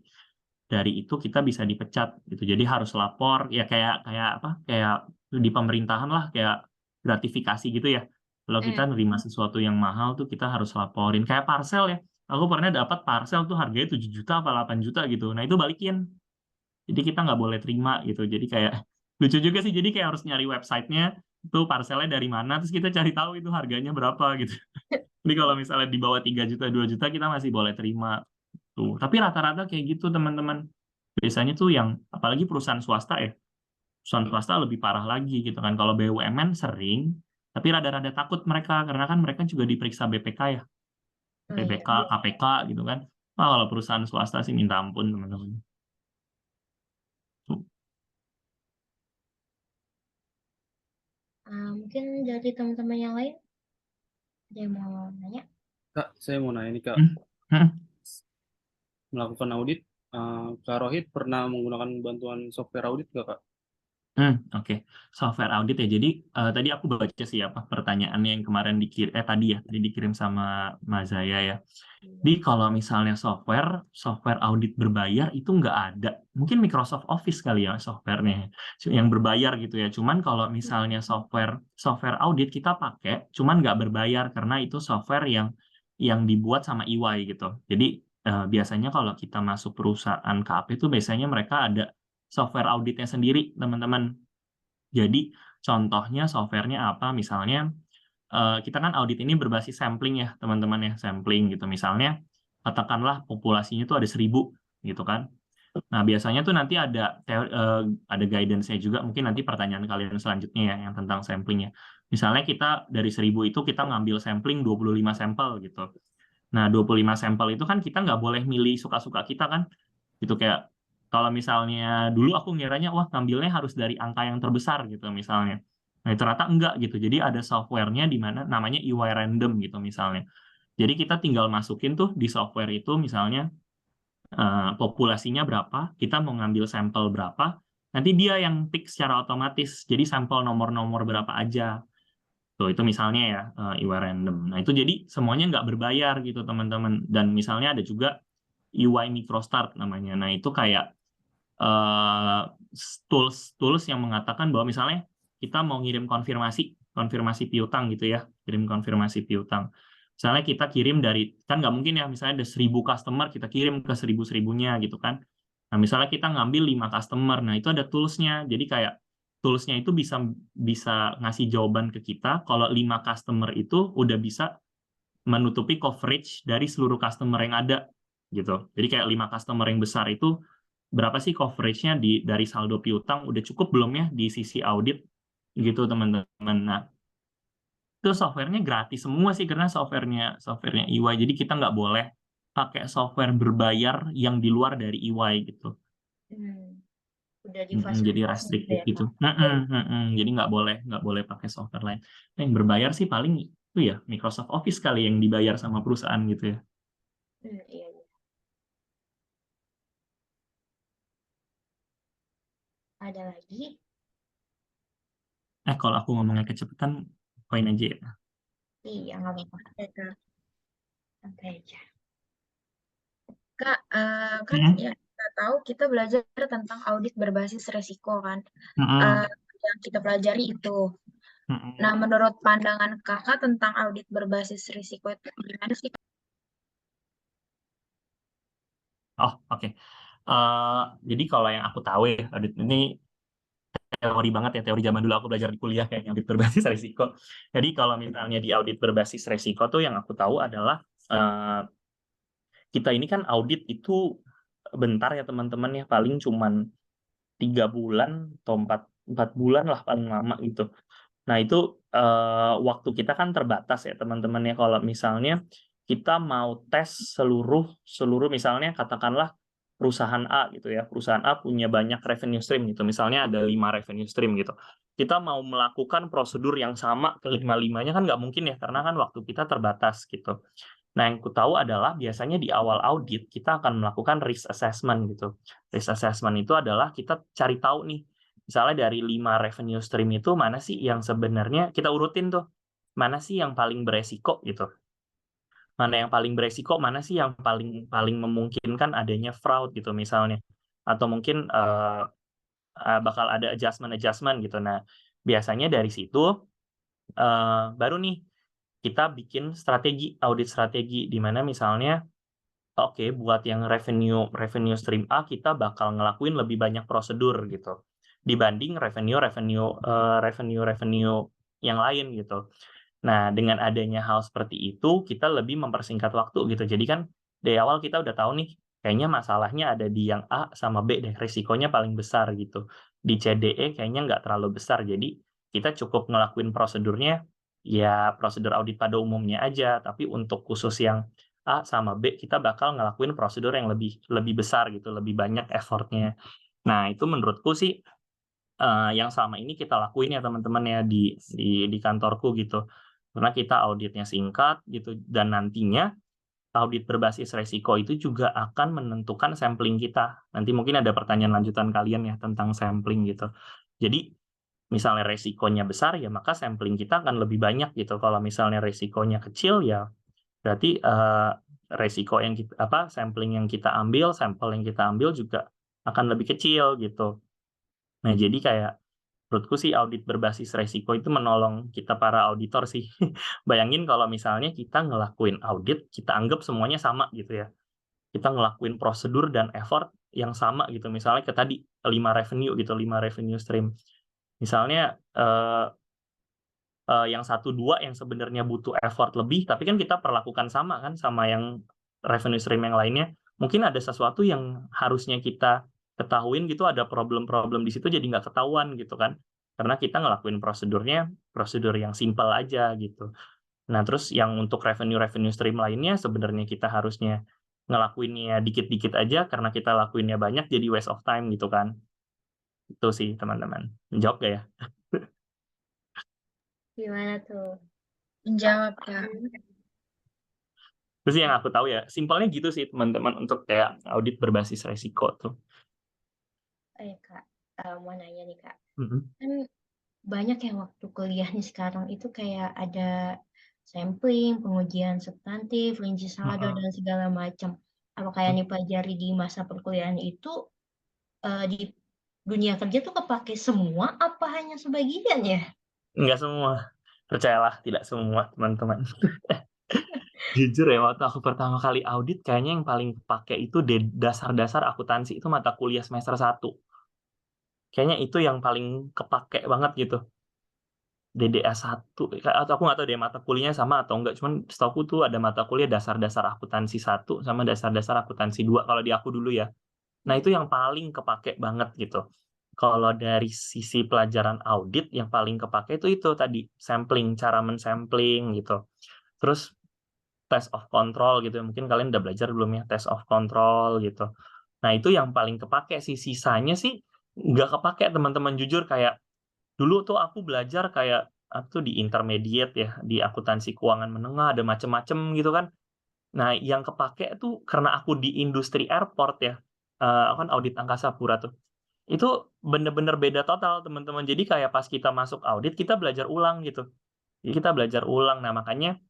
Speaker 2: dari itu kita bisa dipecat gitu. Jadi harus lapor ya kayak apa? Kayak di pemerintahan lah, kayak gratifikasi gitu ya. Kalau kita nerima sesuatu yang mahal tuh kita harus laporin. Kayak parcel ya. Aku pernah dapat parcel tuh harganya 7 juta apa 8 juta gitu. Nah, itu balikin. Jadi kita nggak boleh terima gitu. Jadi kayak lucu juga sih. Jadi kayak harus nyari websitenya itu parcelnya dari mana, terus kita cari tahu itu harganya berapa gitu. Jadi kalau misalnya di bawah 3 juta, 2 juta kita masih boleh terima tuh. Tapi rata-rata kayak gitu teman-teman. Biasanya tuh yang apalagi perusahaan swasta ya. Perusahaan swasta lebih parah lagi gitu kan. Kalau BUMN sering, tapi rada-rada takut mereka karena kan mereka juga diperiksa BPK ya. BPK, KPK gitu kan. Wah, kalau perusahaan swasta sih minta ampun teman-teman.
Speaker 1: Mungkin dari teman-teman yang lain ada yang mau nanya?
Speaker 3: Kak, saya mau nanya nih Kak. Melakukan audit, Kak Rohit pernah menggunakan bantuan software audit nggak Kak?
Speaker 2: Oke. Software audit ya. Jadi tadi aku baca sih apa pertanyaannya yang kemarin tadi dikirim sama Mas Zaya ya. Jadi kalau misalnya software audit berbayar itu nggak ada. Mungkin Microsoft Office kali ya softwarenya yang berbayar gitu ya. Cuman kalau misalnya software audit kita pakai, cuman nggak berbayar karena itu software yang dibuat sama EY gitu. Jadi biasanya kalau kita masuk perusahaan KAP itu biasanya mereka ada software auditnya sendiri, teman-teman. Jadi contohnya softwarenya apa? Misalnya kita kan audit ini berbasis sampling ya, teman-teman ya, sampling gitu. Misalnya katakanlah populasinya itu ada 1.000 gitu kan. Nah, biasanya tuh nanti ada guidance-nya juga, mungkin nanti pertanyaan kalian selanjutnya ya yang tentang samplingnya. Misalnya kita dari 1.000 itu kita ngambil sampling 25 sampel gitu. Nah, 25 sampel itu kan kita nggak boleh milih suka-suka kita kan. Gitu kayak kalau misalnya dulu aku ngiranya wah ngambilnya harus dari angka yang terbesar gitu misalnya. Nah, ternyata enggak gitu. Jadi ada softwarenya di mana namanya EY Random gitu misalnya. Jadi kita tinggal masukin tuh di software itu misalnya populasinya berapa, kita mau ngambil sampel berapa, nanti dia yang pick secara otomatis. Jadi sampel nomor-nomor berapa aja. Tuh, itu misalnya ya EY Random. Nah, itu jadi semuanya nggak berbayar gitu teman-teman. Dan misalnya ada juga EY MicroStart namanya. Nah, itu kayak tools yang mengatakan bahwa misalnya kita mau ngirim konfirmasi piutang gitu ya, kirim konfirmasi piutang. Misalnya kita kirim dari, kan nggak mungkin ya, misalnya ada 1.000 customer, kita kirim ke 1.000-1.000-nya gitu kan. Nah, misalnya kita ngambil 5 customer, nah itu ada tools-nya. Jadi kayak tools-nya itu bisa ngasih jawaban ke kita, kalau 5 customer itu udah bisa menutupi coverage dari seluruh customer yang ada gitu. Jadi kayak 5 customer yang besar itu berapa sih coverage-nya dari saldo piutang, udah cukup belum ya di sisi audit gitu teman-teman. Nah, itu softwarenya gratis semua sih karena softwarenya EY. Jadi kita nggak boleh pakai software berbayar yang di luar dari EY gitu.
Speaker 1: Udah
Speaker 2: Jadi restricted gitu. Jadi nggak boleh pakai software lain. Nah, yang berbayar sih paling itu ya Microsoft Office kali yang dibayar sama perusahaan gitu ya.
Speaker 1: Iya. Ada lagi?
Speaker 2: Kalau aku ngomongnya kecepatan, poin aja ya.
Speaker 1: Iya, nggak apa-apa. Santai aja.
Speaker 4: Kak, kan ya kita tahu kita belajar tentang audit berbasis resiko kan. Yang kita pelajari itu. Nah, menurut pandangan Kakak tentang audit berbasis risiko itu gimana sih?
Speaker 2: Oh, oke. Jadi kalau yang aku tahu ya, audit ini teori banget ya, teori zaman dulu aku belajar di kuliah kayaknya audit berbasis resiko. Jadi kalau misalnya di audit berbasis resiko tuh yang aku tahu adalah kita ini kan audit itu bentar ya teman-teman ya, paling cuman 3 bulan atau 4 bulan lah paling lama gitu. Nah, itu waktu kita kan terbatas ya teman-teman ya. Kalau misalnya kita mau tes seluruh misalnya katakanlah perusahaan A gitu ya. Perusahaan A punya banyak revenue stream gitu. Misalnya ada 5 revenue stream gitu. Kita mau melakukan prosedur yang sama ke 5-5-nya kan nggak mungkin ya, karena kan waktu kita terbatas gitu. Nah, yang ku tahu adalah biasanya di awal audit kita akan melakukan risk assessment gitu. Risk assessment itu adalah kita cari tahu nih, misalnya dari 5 revenue stream itu mana sih yang sebenarnya kita urutin tuh, mana sih yang paling beresiko gitu. Mana yang paling beresiko, mana sih yang paling memungkinkan adanya fraud gitu misalnya. atau mungkin bakal ada adjustment gitu. Nah, biasanya dari situ baru nih kita bikin audit strategi, di mana misalnya oke, buat yang revenue stream A kita bakal ngelakuin lebih banyak prosedur gitu dibanding revenue yang lain gitu. Nah, dengan adanya hal seperti itu, kita lebih mempersingkat waktu gitu. Jadi kan dari awal kita udah tahu nih, kayaknya masalahnya ada di yang A sama B deh, risikonya paling besar gitu. Di C, D, E kayaknya nggak terlalu besar. Jadi kita cukup ngelakuin prosedurnya, ya prosedur audit pada umumnya aja. Tapi untuk khusus yang A sama B, kita bakal ngelakuin prosedur yang lebih besar gitu, lebih banyak effortnya. Nah, itu menurutku sih yang selama ini kita lakuin ya teman-teman ya di kantorku gitu. Karena kita auditnya singkat gitu dan nantinya audit berbasis resiko itu juga akan menentukan sampling kita. Nanti mungkin ada pertanyaan lanjutan kalian ya tentang sampling gitu. Jadi misalnya resikonya besar ya maka sampling kita akan lebih banyak gitu. Kalau misalnya resikonya kecil ya berarti resiko yang sampling yang kita ambil, sampel yang kita ambil juga akan lebih kecil gitu. Nah, jadi kayak menurutku sih audit berbasis resiko itu menolong kita para auditor sih. Bayangin kalau misalnya kita ngelakuin audit, kita anggap semuanya sama gitu ya. Kita ngelakuin prosedur dan effort yang sama gitu. Misalnya ke tadi 5 revenue gitu, 5 revenue stream. Misalnya yang 1, 2 yang sebenarnya butuh effort lebih, tapi kan kita perlakukan sama kan sama yang revenue stream yang lainnya. Mungkin ada sesuatu yang harusnya kita ketahuin gitu, ada problem-problem di situ jadi nggak ketahuan gitu kan. Karena kita ngelakuin prosedurnya, prosedur yang simpel aja gitu. Nah, terus yang untuk revenue stream lainnya sebenarnya kita harusnya ngelakuinnya dikit-dikit aja karena kita lakuinnya banyak jadi waste of time gitu kan. Itu sih teman-teman. Menjawab nggak ya?
Speaker 1: Gimana tuh?
Speaker 4: Menjawab, Kak.
Speaker 2: Terus yang aku tahu ya, simpelnya gitu sih teman-teman untuk kayak audit berbasis resiko tuh.
Speaker 1: Kak, mau nanya nih Kak.
Speaker 2: Mhm.
Speaker 1: Kan banyak yang waktu kuliah nih sekarang itu kayak ada sampling, pengujian substantif, rinci saldo, dan segala macam. Apakah yang dipelajari di masa perkuliahan itu di dunia kerja tuh kepake semua apa hanya sebagian ya?
Speaker 2: Enggak semua, percayalah tidak semua teman-teman. Jujur ya, waktu aku pertama kali audit kayaknya yang paling kepake itu dasar-dasar akuntansi, itu mata kuliah semester 1. Kayaknya itu yang paling kepake banget gitu. DDA 1, atau aku nggak tahu deh mata kuliahnya sama atau enggak, cuman setahuku tuh ada mata kuliah dasar-dasar akuntansi 1 sama dasar-dasar akuntansi 2 kalau di aku dulu ya. Nah, itu yang paling kepake banget gitu. Kalau dari sisi pelajaran audit yang paling kepake itu tadi, sampling, cara men-sampling gitu. Terus test of control gitu, mungkin kalian udah belajar belum ya, test of control gitu. Nah, itu yang paling kepake sih, sisanya sih nggak kepake teman-teman, jujur kayak dulu tuh aku belajar kayak tuh di intermediate ya, di akuntansi keuangan menengah, ada macem-macem gitu kan. Nah, yang kepake tuh karena aku di industri airport ya, aku kan audit angkasa pura tuh. Itu bener-bener beda total, teman-teman. Jadi kayak pas kita masuk audit, kita belajar ulang gitu. Jadi kita belajar ulang. Nah, makanya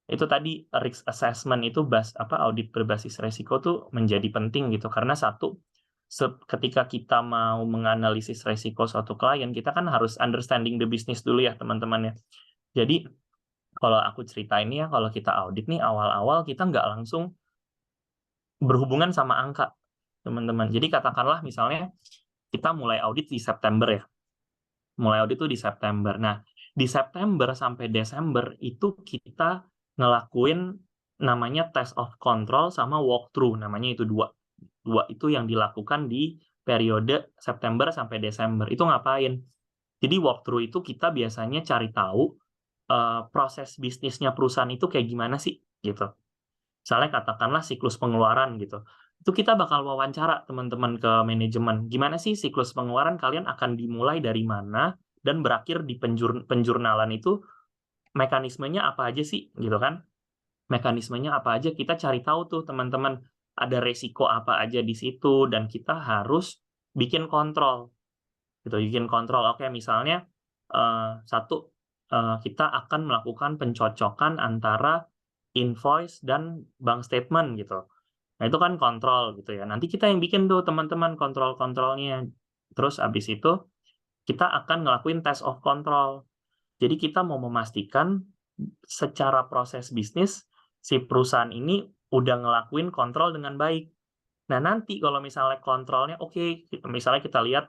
Speaker 2: itu tadi risk assessment itu audit berbasis resiko tuh menjadi penting gitu. Karena satu, ketika kita mau menganalisis resiko suatu klien, kita kan harus understanding the business dulu ya, teman-teman ya. Jadi kalau aku ceritain ya, kalau kita audit nih awal-awal kita nggak langsung berhubungan sama angka, teman-teman. Jadi katakanlah misalnya kita mulai audit di September ya. Mulai audit tuh di September. Nah, di September sampai Desember itu kita ngelakuin namanya test of control sama walkthrough, namanya itu dua. Dua itu yang dilakukan di periode September sampai Desember. Itu ngapain? Jadi walkthrough itu kita biasanya cari tahu proses bisnisnya perusahaan itu kayak gimana sih gitu. Misalnya katakanlah siklus pengeluaran gitu. Itu kita bakal wawancara teman-teman ke manajemen. Gimana sih siklus pengeluaran kalian akan dimulai dari mana dan berakhir di penjurnalan itu mekanismenya apa aja sih gitu kan? Mekanismenya apa aja kita cari tahu tuh teman-teman. Ada resiko apa aja di situ dan kita harus bikin kontrol. Gitu, bikin kontrol. Oke, misalnya satu kita akan melakukan pencocokan antara invoice dan bank statement gitu. Nah, itu kan kontrol gitu ya. Nanti kita yang bikin tuh teman-teman kontrol-kontrolnya. Terus abis itu kita akan ngelakuin test of control. Jadi kita mau memastikan secara proses bisnis si perusahaan ini udah ngelakuin kontrol dengan baik. Nah, nanti kalau misalnya kontrolnya oke, misalnya kita lihat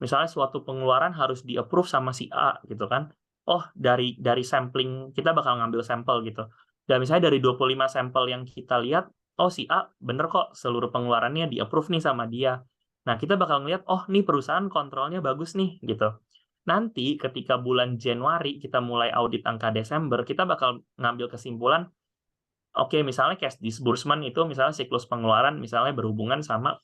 Speaker 2: misalnya suatu pengeluaran harus di-approve sama si A gitu kan. Oh, dari sampling kita bakal ngambil sampel gitu. Dan misalnya dari 25 sampel yang kita lihat, oh si A bener kok seluruh pengeluarannya di-approve nih sama dia. Nah, kita bakal ngelihat, oh nih perusahaan kontrolnya bagus nih gitu. Nanti ketika bulan Januari kita mulai audit angka Desember, kita bakal ngambil kesimpulan, oke, misalnya cash disbursement itu misalnya siklus pengeluaran misalnya berhubungan sama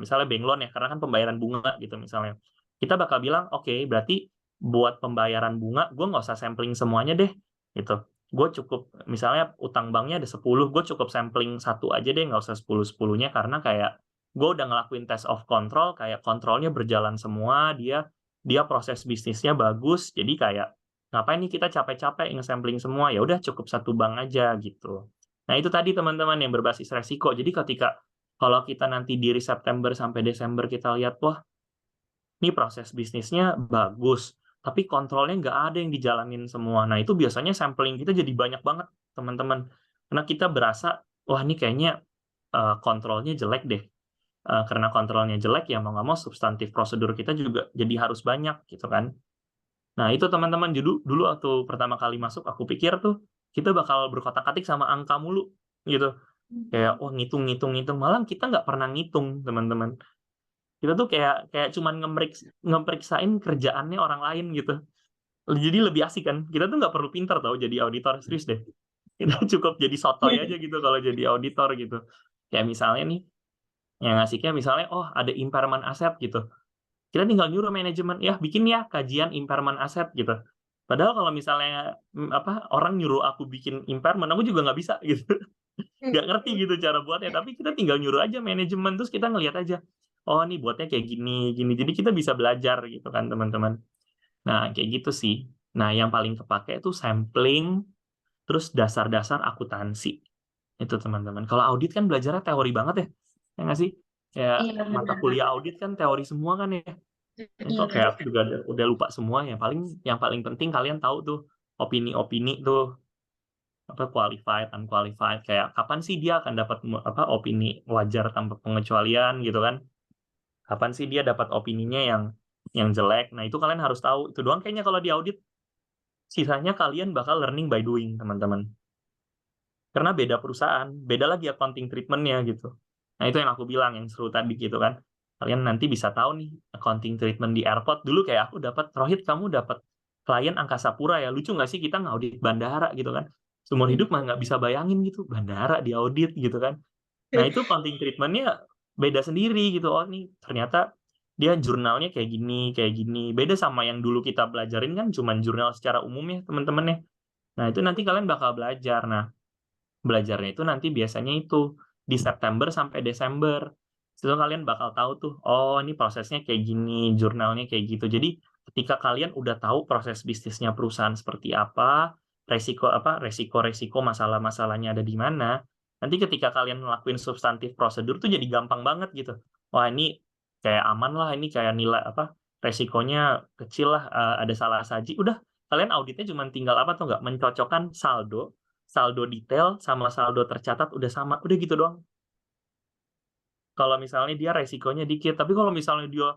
Speaker 2: misalnya bank loan ya, karena kan pembayaran bunga gitu misalnya. Kita bakal bilang, oke, berarti buat pembayaran bunga, gue nggak usah sampling semuanya deh, gitu. Gue cukup, misalnya utang banknya ada 10, gue cukup sampling 1 aja deh, nggak usah 10-10-nya, karena kayak gue udah ngelakuin test of control, kayak kontrolnya berjalan semua, dia proses bisnisnya bagus, jadi kayak ngapain nih kita capek-capek nge-sampling semua, ya udah cukup 1 bank aja gitu. Nah, itu tadi teman-teman yang berbasis resiko. Jadi ketika kalau kita nanti dari September sampai Desember kita lihat, wah, ini proses bisnisnya bagus, tapi kontrolnya nggak ada yang dijalanin semua. Nah, itu biasanya sampling kita jadi banyak banget, teman-teman. Karena kita berasa, wah, ini kayaknya kontrolnya jelek deh. Karena kontrolnya jelek, ya mau nggak mau substantif prosedur kita juga jadi harus banyak, gitu kan. Nah, itu teman-teman, dulu waktu pertama kali masuk, aku pikir tuh kita bakal berkotak-atik sama angka mulu, gitu. Kayak, wah, ngitung, malah kita nggak pernah ngitung, teman-teman. Kita tuh kayak cuman ngemeriksain kerjaannya orang lain, gitu. Jadi lebih asik kan? Kita tuh nggak perlu pintar tau jadi auditor, serius deh. Kita cukup jadi sotoy aja gitu kalau jadi auditor, gitu. Kayak misalnya nih, yang asiknya misalnya, oh, ada impairment aset, gitu. Kita tinggal nyuruh manajemen, ya bikin ya kajian impairment aset gitu. Padahal kalau misalnya orang nyuruh aku bikin impairment, aku juga nggak bisa gitu. Nggak ngerti gitu cara buatnya, tapi kita tinggal nyuruh aja manajemen, terus kita ngelihat aja, oh nih buatnya kayak gini, gini. Jadi kita bisa belajar gitu kan teman-teman. Nah, kayak gitu sih. Nah, yang paling kepake itu sampling, terus dasar-dasar akuntansi. Itu teman-teman. Kalau audit kan belajarnya teori banget ya. Ya nggak sih? Kayak
Speaker 4: Iya,
Speaker 2: mata
Speaker 4: benar.
Speaker 2: kuliah audit kan teori semua kan ya.
Speaker 4: Iya,
Speaker 2: Kok kayak aku juga udah lupa semua ya. Yang paling penting kalian tahu tuh opini-opini tuh qualified, unqualified. Kayak kapan sih dia akan dapat opini wajar tanpa pengecualian gitu kan? Kapan sih dia dapat opininya yang jelek? Nah, itu kalian harus tahu. Itu doang kayaknya kalau di audit. Sisanya kalian bakal learning by doing, teman-teman. Karena beda perusahaan, beda lagi accounting treatment-nya gitu. Nah, itu yang aku bilang, yang seru tadi gitu kan. Kalian nanti bisa tahu nih, accounting treatment di airport. Dulu kayak aku dapat, Rohit, kamu dapat klien Angkasa Pura ya. Lucu nggak sih kita ngaudit bandara gitu kan. Seumur hidup mah nggak bisa bayangin gitu, bandara diaudit gitu kan. Nah, itu accounting treatment-nya beda sendiri gitu. Oh, nih ternyata dia jurnalnya kayak gini. Beda sama yang dulu kita belajarin kan cuma jurnal secara umum ya, teman-teman ya. Nah, itu nanti kalian bakal belajar. Nah, belajarnya itu nanti biasanya itu di September sampai Desember. Itu kalian bakal tahu tuh, oh ini prosesnya kayak gini, jurnalnya kayak gitu. Jadi ketika kalian udah tahu proses bisnisnya perusahaan seperti apa, resiko masalah-masalahnya ada di mana, nanti ketika kalian ngelakuin substantif prosedur tuh jadi gampang banget gitu. Wah, ini kayak aman lah, ini kayak nilai resikonya kecil lah, ada salah saji, udah kalian auditnya cuma tinggal tuh nggak mencocokkan saldo detail sama saldo tercatat udah sama, udah gitu doang. Kalau misalnya dia resikonya dikit, tapi kalau misalnya dia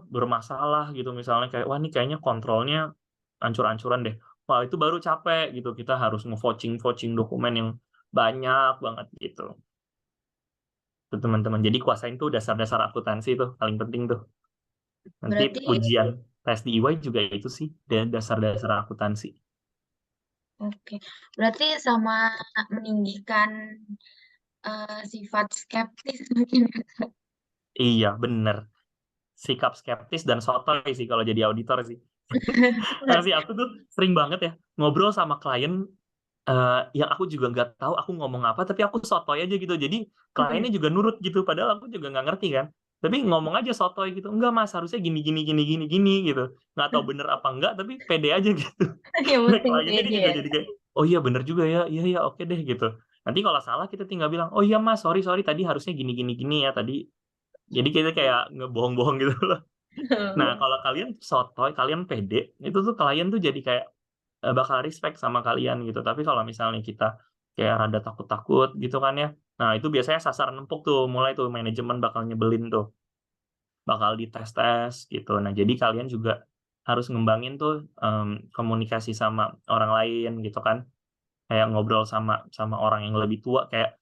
Speaker 2: bermasalah gitu, misalnya kayak wah ini kayaknya kontrolnya ancur-ancuran deh. Wah, itu baru capek gitu. Kita harus nge-vouching dokumen yang banyak banget gitu. Tuh teman-teman. Jadi kuasain tuh dasar-dasar akuntansi tuh paling penting tuh. Nanti
Speaker 4: Berarti
Speaker 2: ujian tes di EY juga itu sih, dan dasar-dasar akuntansi.
Speaker 4: oke. Berarti sama meninggikan sifat skeptis mungkin.
Speaker 2: Iya, bener. Sikap skeptis dan sotoy sih kalau jadi auditor sih. Karena sih aku tuh sering banget ya ngobrol sama klien yang aku juga nggak tahu aku ngomong apa, tapi aku sotoy aja gitu. Jadi kliennya juga nurut gitu, padahal aku juga nggak ngerti kan. Tapi ngomong aja sotoy gitu, enggak mas harusnya gini gitu. Nggak tahu bener apa enggak, tapi pede aja gitu.
Speaker 4: Yang
Speaker 2: Nah,
Speaker 4: penting
Speaker 2: kliennya dia
Speaker 4: pede
Speaker 2: juga
Speaker 4: ya.
Speaker 2: jadi kayak, oh iya bener juga ya, iya oke deh gitu. Nanti kalau salah kita tinggal bilang, oh iya mas, sorry tadi harusnya gini ya tadi. Jadi kita kayak ngebohong-bohong gitu loh. Nah kalau kalian sotoy, kalian pede, itu tuh klien tuh jadi kayak bakal respect sama kalian gitu. Tapi kalau misalnya kita kayak rada takut-takut gitu kan ya, nah itu biasanya sasaran empuk tuh, mulai tuh manajemen bakal nyebelin tuh, bakal dites-tes gitu. Nah jadi kalian juga harus ngembangin tuh komunikasi sama orang lain gitu kan, kayak ngobrol sama orang yang lebih tua, kayak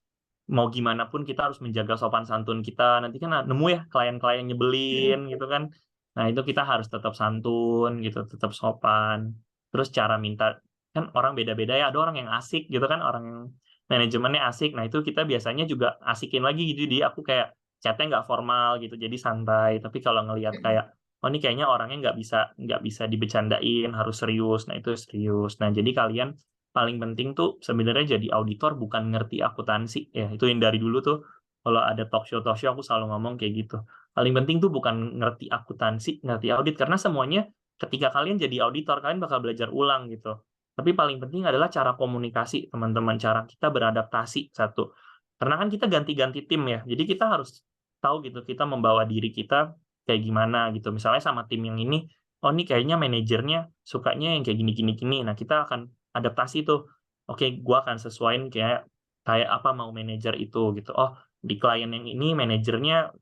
Speaker 2: mau gimana pun kita harus menjaga sopan santun kita. Nanti kan nemu ya klien-klien nyebelin gitu kan. Nah, itu kita harus tetap santun gitu, tetap sopan. Terus cara minta kan orang beda-beda ya. Ada orang yang asik gitu kan, orang yang manajemennya asik. Nah, itu kita biasanya juga asikin lagi gitu. Jadi aku kayak chatnya nggak formal gitu, jadi santai. Tapi kalau ngelihat kayak oh ini kayaknya orangnya nggak bisa dibecandain, harus serius. Nah, itu serius. Nah, jadi kalian paling penting tuh sebenarnya jadi auditor bukan ngerti akuntansi ya, itu yang dari dulu tuh kalau ada talk show aku selalu ngomong kayak gitu. Paling penting tuh bukan ngerti akuntansi, ngerti audit, karena semuanya ketika kalian jadi auditor kalian bakal belajar ulang gitu. Tapi paling penting adalah cara komunikasi, teman-teman, cara kita beradaptasi satu. Karena kan kita ganti-ganti tim ya. Jadi kita harus tahu gitu kita membawa diri kita kayak gimana gitu. Misalnya sama tim yang ini, oh ini kayaknya manajernya sukanya yang kayak gini. Nah, kita akan adaptasi tuh. Oke, gua akan sesuaiin kayak kayak apa mau manajer itu gitu. Oh, di klien yang ini manajernya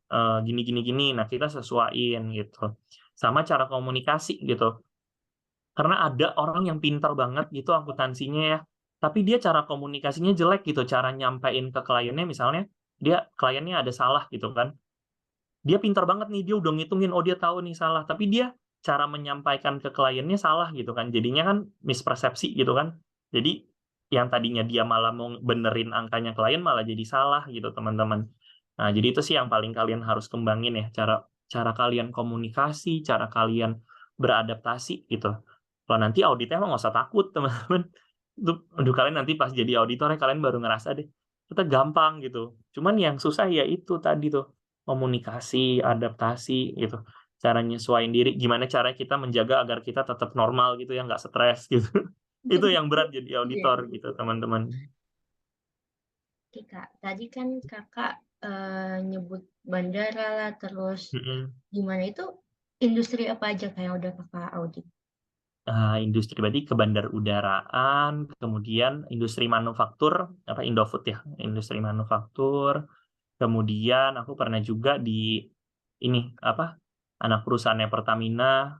Speaker 2: gini. Nah, kita sesuaiin gitu. Sama cara komunikasi gitu. Karena ada orang yang pintar banget gitu akuntansinya ya, tapi dia cara komunikasinya jelek gitu, cara nyampein ke kliennya misalnya kliennya ada salah gitu kan. Dia pintar banget nih, dia udah ngitungin, oh dia tahu nih salah, tapi dia cara menyampaikan ke kliennya salah gitu kan. Jadinya kan mispersepsi gitu kan. Jadi yang tadinya dia malah mau benerin angkanya klien malah jadi salah gitu, teman-teman. Nah, jadi itu sih yang paling kalian harus kembangin ya, cara cara kalian komunikasi, cara kalian beradaptasi gitu. Kalau nanti auditnya emang nggak usah takut, teman-teman. Itu, aduh kalian nanti pas jadi auditor kalian baru ngerasa deh, ternyata gampang gitu. Cuman yang susah ya itu tadi tuh, komunikasi, adaptasi gitu. Cara nyesuaiin diri, gimana cara kita menjaga agar kita tetap normal gitu ya, nggak stres gitu. Itu yang berat jadi auditor gitu, teman-teman.
Speaker 1: Oke, Kak. Tadi kan Kakak nyebut bandara lah, terus gimana itu industri apa aja Kak yang udah Kakak audit?
Speaker 2: Industri berarti ke bandar udaraan, kemudian industri manufaktur, apa Indofood ya, industri manufaktur. Kemudian aku pernah juga di ini apa anak perusahaannya Pertamina,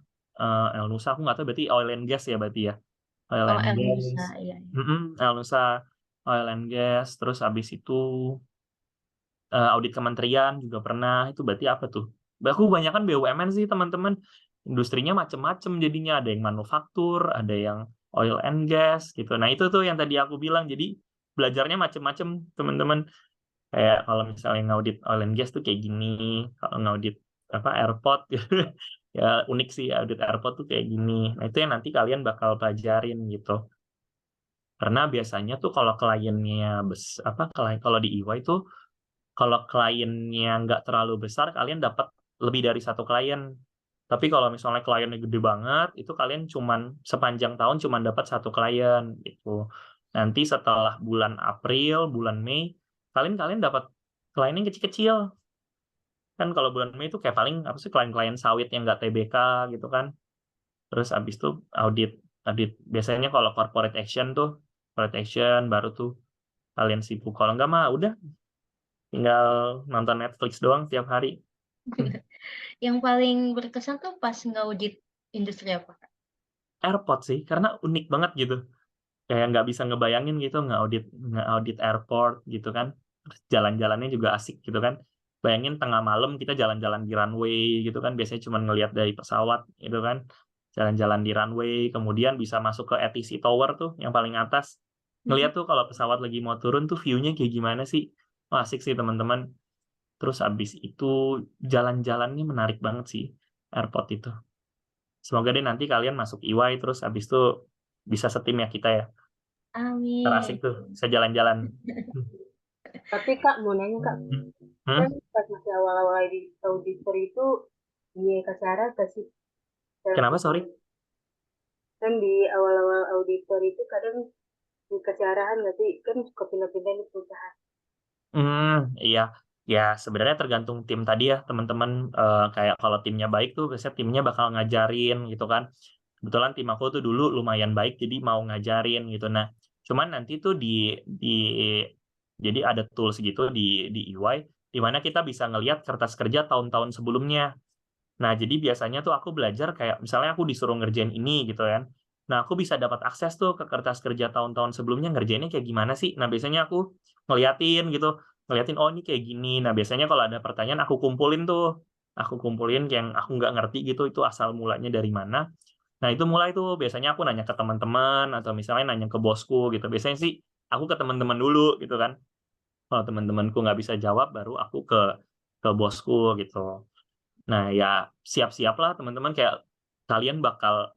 Speaker 2: Elnusa, aku nggak tahu berarti oil and gas ya berarti ya, oil
Speaker 1: Oh,
Speaker 2: and
Speaker 1: Elnusa,
Speaker 2: gas,
Speaker 1: iya.
Speaker 2: Elnusa, oil and gas, terus habis itu audit kementerian juga pernah, itu berarti apa tuh? Aku kebanyakan BUMN sih teman-teman, industrinya macem-macem jadinya, ada yang manufaktur, ada yang oil and gas gitu. Nah itu tuh yang tadi aku bilang, jadi belajarnya macem-macem teman-teman. Kayak kalau misalnya ngaudit oil and gas tuh kayak gini, kalau ngaudit apa airport gitu, ya unik sih audit airport tuh kayak gini. Nah itu yang nanti kalian bakal pelajarin gitu. Karena biasanya tuh kalau kliennya kalau di EY tuh kalau kliennya nggak terlalu besar, kalian dapat lebih dari satu klien. Tapi kalau misalnya kliennya gede banget, itu kalian cuman sepanjang tahun cuman dapat satu klien gitu. Nanti setelah bulan April, bulan Mei, kalian dapat klien yang kecil-kecil. Kan kalau bulan Mei itu kayak paling apa sih klien-klien sawit yang nggak TBK gitu kan. Terus habis itu audit audit biasanya kalau corporate action baru tuh kalian sibuk. Kalau nggak mah udah tinggal nonton Netflix doang tiap hari.
Speaker 1: Yang paling berkesan tuh pas ngaudit industri apa Kak?
Speaker 2: Airport sih, karena unik banget gitu. Kayak nggak bisa ngebayangin gitu ngeaudit airport gitu kan. Terus jalan-jalannya juga asik gitu kan. Bayangin tengah malam kita jalan-jalan di runway gitu kan, biasanya cuma ngelihat dari pesawat gitu kan. Jalan-jalan di runway, kemudian bisa masuk ke ATC Tower tuh yang paling atas. Ngelihat tuh kalau pesawat lagi mau turun tuh view-nya kayak gimana sih. Wah, asik sih teman-teman. Terus habis itu jalan-jalannya menarik banget sih airport itu. Semoga deh nanti kalian masuk EY terus habis itu bisa setim ya kita ya. Terasik
Speaker 1: Amin.
Speaker 2: tuh, bisa jalan-jalan.
Speaker 6: Tapi Kak, mau nanya Kak, kan pas masih awal-awal di auditor itu, dia kasih arah kasih
Speaker 2: Kenapa, sorry?
Speaker 6: kan di awal-awal auditor itu kadang dikasih arahan nggak sih? Kan suka pindah-pindah nih perusahaan.
Speaker 2: Iya. Ya sebenarnya tergantung tim tadi ya, teman-teman, kayak kalau timnya baik tuh biasanya timnya bakal ngajarin gitu kan. Kebetulan tim aku tuh dulu lumayan baik, jadi mau ngajarin gitu. Nah, cuman nanti tuh jadi ada tools gitu di EY, di mana kita bisa ngelihat kertas kerja tahun-tahun sebelumnya. Nah, jadi biasanya tuh aku belajar kayak misalnya aku disuruh ngerjain ini gitu kan. Nah, aku bisa dapat akses tuh ke kertas kerja tahun-tahun sebelumnya ngerjainnya kayak gimana sih. Nah, biasanya aku ngeliatin gitu, ngeliatin oh ini kayak gini. Nah, biasanya kalau ada pertanyaan aku kumpulin tuh. Aku kumpulin yang aku nggak ngerti gitu, itu asal mulanya dari mana. Nah, itu mulai tuh biasanya aku nanya ke teman-teman atau misalnya nanya ke bosku gitu. Biasanya sih aku ke teman-teman dulu gitu kan. Kalau teman-temanku nggak bisa jawab, baru aku ke bosku gitu. Nah, ya siap-siaplah teman-teman kayak kalian bakal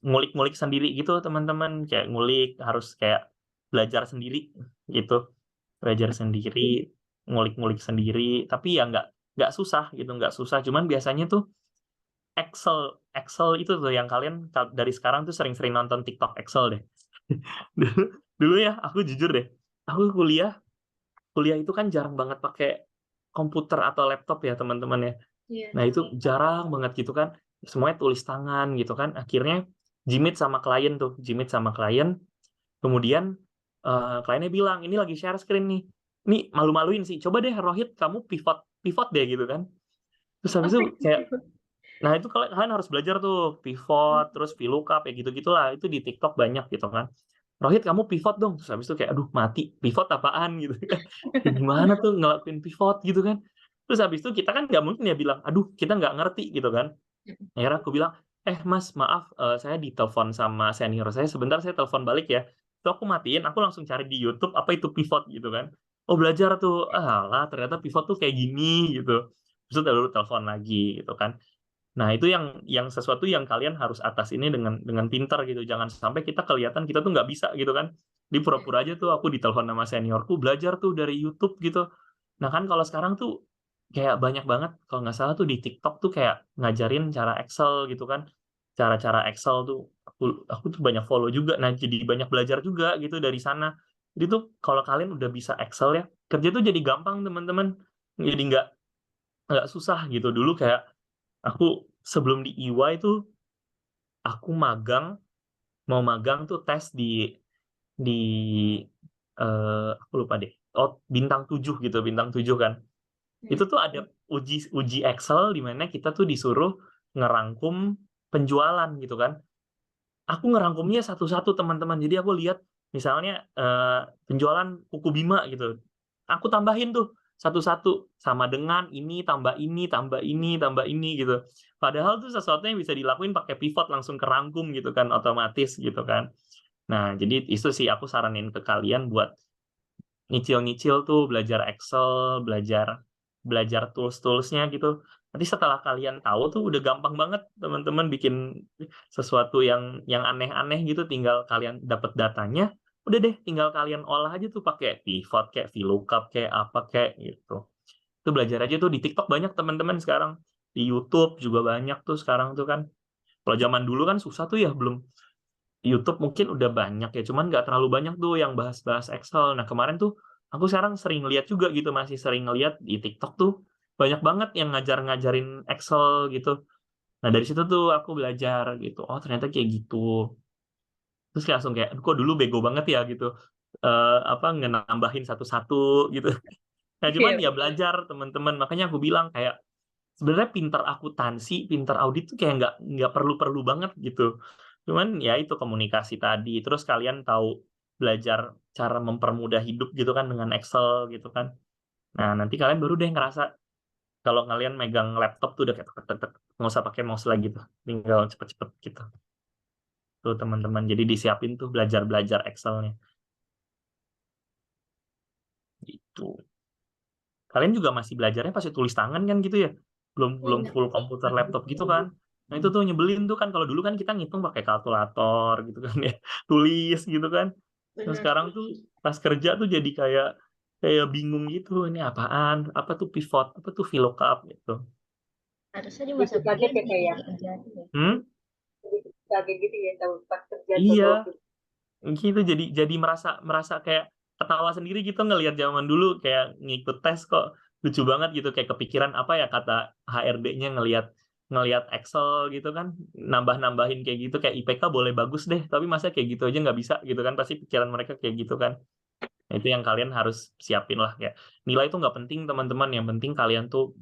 Speaker 2: ngulik-ngulik sendiri gitu teman-teman, kayak ngulik harus kayak belajar sendiri gitu. Belajar sendiri, ngulik-ngulik sendiri, tapi ya nggak susah gitu, nggak susah. Cuman biasanya tuh Excel Excel itu tuh yang kalian dari sekarang tuh sering-sering nonton TikTok Excel deh. Dulu dulu ya, aku jujur deh, aku kuliah kuliah itu kan jarang banget pakai komputer atau laptop ya teman-teman ya.
Speaker 1: Iya.
Speaker 2: Nah, itu jarang banget gitu kan, semuanya tulis tangan gitu kan. Akhirnya Jimit sama klien tuh, Jimit sama klien, kemudian, kliennya bilang, "Ini lagi share screen nih." Ini malu-maluin sih, "Coba deh Rohit kamu pivot pivot deh," gitu kan. Terus habis itu kayak nah itu kalian harus belajar tuh pivot, terus VLOOKUP, ya gitu-gitulah, itu di TikTok banyak gitu kan. "Rohit kamu pivot dong," terus habis itu kayak, "Aduh mati, pivot apaan?" Gitu kan. Kayak gimana tuh ngelakuin pivot gitu kan. Terus habis itu kita kan nggak mungkin ya bilang, "Aduh kita nggak ngerti," gitu kan. Akhirnya aku bilang, Mas maaf, saya ditelepon sama senior saya, sebentar saya telepon balik ya." Terus aku matiin, aku langsung cari di YouTube apa itu pivot gitu kan. Oh belajar tuh, alah ternyata pivot tuh kayak gini gitu. Terus udah dulu telepon lagi gitu kan. Nah, itu yang sesuatu yang kalian harus atas ini dengan pintar gitu. Jangan sampai kita kelihatan kita tuh nggak bisa gitu kan. Di pura-pura aja tuh aku ditelepon sama seniorku, belajar tuh dari YouTube gitu. Nah, kan kalau sekarang tuh kayak banyak banget kalau nggak salah tuh di TikTok tuh kayak ngajarin cara Excel gitu kan. Cara-cara Excel tuh aku tuh banyak follow juga. Nah, jadi banyak belajar juga gitu dari sana. Jadi tuh kalau kalian udah bisa Excel ya, kerja tuh jadi gampang teman-teman. Jadi nggak susah gitu. Dulu kayak aku sebelum di EY tuh, aku mau magang tuh tes di, aku lupa deh, bintang 7 gitu, bintang 7 kan. Itu tuh ada uji Excel di mana kita tuh disuruh ngerangkum penjualan gitu kan. Aku ngerangkumnya satu-satu teman-teman. Jadi aku lihat misalnya, penjualan kuku Bima gitu, aku tambahin tuh satu-satu, sama dengan ini, tambah ini, tambah ini, tambah ini gitu. Padahal tuh sesuatu yang bisa dilakuin pakai pivot langsung kerangkum gitu kan, otomatis gitu kan. Nah, jadi itu sih aku saranin ke kalian buat nyicil-nyicil tuh belajar Excel, belajar belajar tools-tools-nya gitu. Nanti setelah kalian tahu tuh udah gampang banget teman-teman bikin sesuatu yang aneh-aneh gitu, tinggal kalian dapat datanya, udah deh tinggal kalian olah aja tuh pakai pivot kayak VLOOKUP kayak apa kayak gitu. Itu belajar aja tuh di TikTok banyak teman-teman sekarang, di YouTube juga banyak tuh sekarang tuh kan. Kalau zaman dulu kan susah tuh ya, belum YouTube mungkin udah banyak ya, cuman nggak terlalu banyak tuh yang bahas-bahas Excel. Nah, kemarin tuh aku sekarang sering lihat juga gitu, masih sering ngelihat di TikTok tuh banyak banget yang ngajarin Excel gitu. Nah, dari situ tuh aku belajar gitu. Oh, ternyata kayak gitu. Terus langsung kayak, kok dulu bego banget ya gitu. Apa ngenambahin satu-satu gitu. Nah, cuman
Speaker 6: Iya.
Speaker 2: ya belajar teman-teman. Makanya aku bilang kayak sebenarnya pintar akuntansi, pintar audit tuh kayak nggak perlu-perlu banget gitu. Cuman ya itu komunikasi tadi, terus kalian tahu belajar cara mempermudah hidup gitu kan dengan Excel gitu kan. Nah, nanti kalian baru deh ngerasa kalau kalian megang laptop tuh udah kayak tek, tek, tek, nggak usah pakai mouse lagi tuh, tinggal cepet-cepet gitu. Tuh teman-teman, jadi disiapin tuh belajar-belajar Excelnya. Gitu. Kalian juga masih belajarnya pasti tulis tangan kan gitu ya? Belum
Speaker 1: Iya.
Speaker 2: full komputer laptop gitu kan? Nah itu tuh nyebelin tuh kan, kalau dulu kan kita ngitung pakai kalkulator gitu kan ya, tulis gitu kan. Nah
Speaker 1: Benar.
Speaker 2: sekarang tuh pas kerja tuh jadi kayak bingung gitu, ini apaan? Apa tuh pivot? Apa tuh VLOOKUP gitu?
Speaker 1: Harusnya di masa
Speaker 6: Itu
Speaker 1: kuliah
Speaker 6: kaget ya kayak
Speaker 1: diajarin ya.
Speaker 2: Hmm?
Speaker 6: kaget gitu ya tahu pas kerja
Speaker 2: Iya,
Speaker 6: coba.
Speaker 2: Gitu, jadi merasa kayak ketawa sendiri gitu ngelihat zaman dulu kayak ngikut tes kok lucu banget gitu, kayak kepikiran apa ya kata HRD-nya ngelihat Excel gitu kan, nambah-nambahin kayak gitu, kayak IPK boleh bagus deh, tapi masa kayak gitu aja nggak bisa gitu kan, pasti pikiran mereka kayak gitu kan. Nah, itu yang kalian harus siapin lah, kayak nilai itu nggak penting teman-teman, yang penting kalian tuh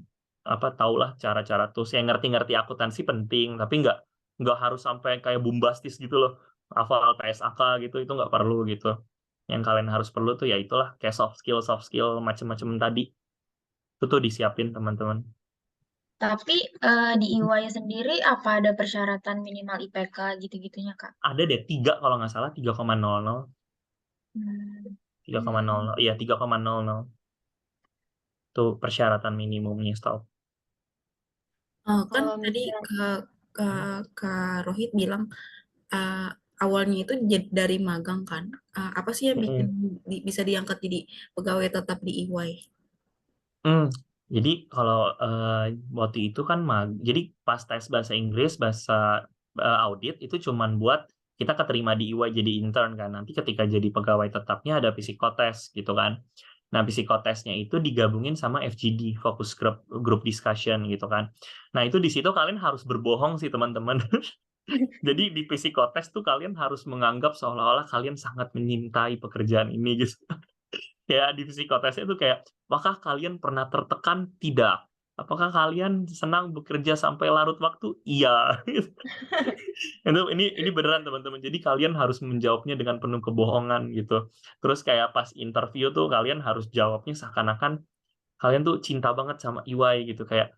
Speaker 2: tahulah cara-cara tuh, yang ngerti-ngerti akuntansi penting, tapi nggak harus sampai kayak bombastis gitu loh, hafal PSAK gitu, itu nggak perlu gitu. Yang kalian harus perlu tuh ya itulah kayak soft skill macam-macam tadi, itu tuh disiapin teman-teman.
Speaker 4: Tapi di EY sendiri apa ada persyaratan minimal IPK gitu-gitunya, Kak?
Speaker 2: Ada deh 3 kalau nggak salah, 3,00.
Speaker 4: Hmm.
Speaker 2: 3,00, iya 3,00. Itu persyaratan minimumnya, setahu.
Speaker 5: Kan
Speaker 1: Kalau
Speaker 5: tadi
Speaker 1: misalnya
Speaker 5: Kak Rohit bilang awalnya itu dari magang kan. Apa sih yang bikin bisa diangkat jadi pegawai tetap di EY?
Speaker 2: Jadi kalau waktu itu kan jadi pas tes bahasa Inggris, bahasa audit itu cuman buat kita keterima di EY jadi intern kan. Nanti ketika jadi pegawai tetapnya ada psikotes gitu kan. Nah, psikotesnya itu digabungin sama FGD, focus group discussion gitu kan. Nah, itu di situ kalian harus berbohong sih teman-teman. Jadi di psikotes tuh kalian harus menganggap seolah-olah kalian sangat menyintai pekerjaan ini gitu. Ya di psikotesnya itu kayak, apakah kalian pernah tertekan? Tidak. Apakah kalian senang bekerja sampai larut waktu? Iya. Ini beneran teman-teman. Jadi kalian harus menjawabnya dengan penuh kebohongan gitu. Terus kayak pas interview tuh kalian harus jawabnya seakan-akan kalian tuh cinta banget sama EY gitu. Kayak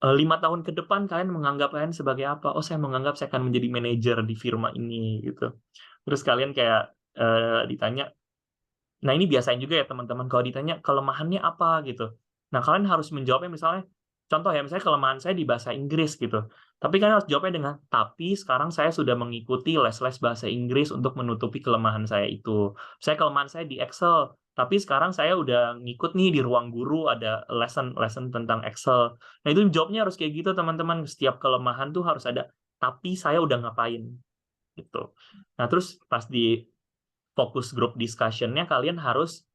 Speaker 2: 5 tahun ke depan kalian menganggap kalian sebagai apa? Oh, saya menganggap saya akan menjadi manajer di firma ini gitu. Terus kalian kayak ditanya. Nah, ini biasain juga ya teman-teman kalau ditanya kelemahannya apa gitu. Nah, kalian harus menjawabnya misalnya, contoh ya, misalnya kelemahan saya di bahasa Inggris gitu. Tapi kalian harus jawabnya dengan, tapi sekarang saya sudah mengikuti les-les bahasa Inggris untuk menutupi kelemahan saya itu. Saya kelemahan saya di Excel, tapi sekarang saya udah ngikut nih di ruang guru ada lesson tentang Excel. Nah, itu jawabnya harus kayak gitu teman-teman. Setiap kelemahan tuh harus ada, tapi saya udah ngapain gitu. Nah, terus pas di fokus group discussion-nya kalian harus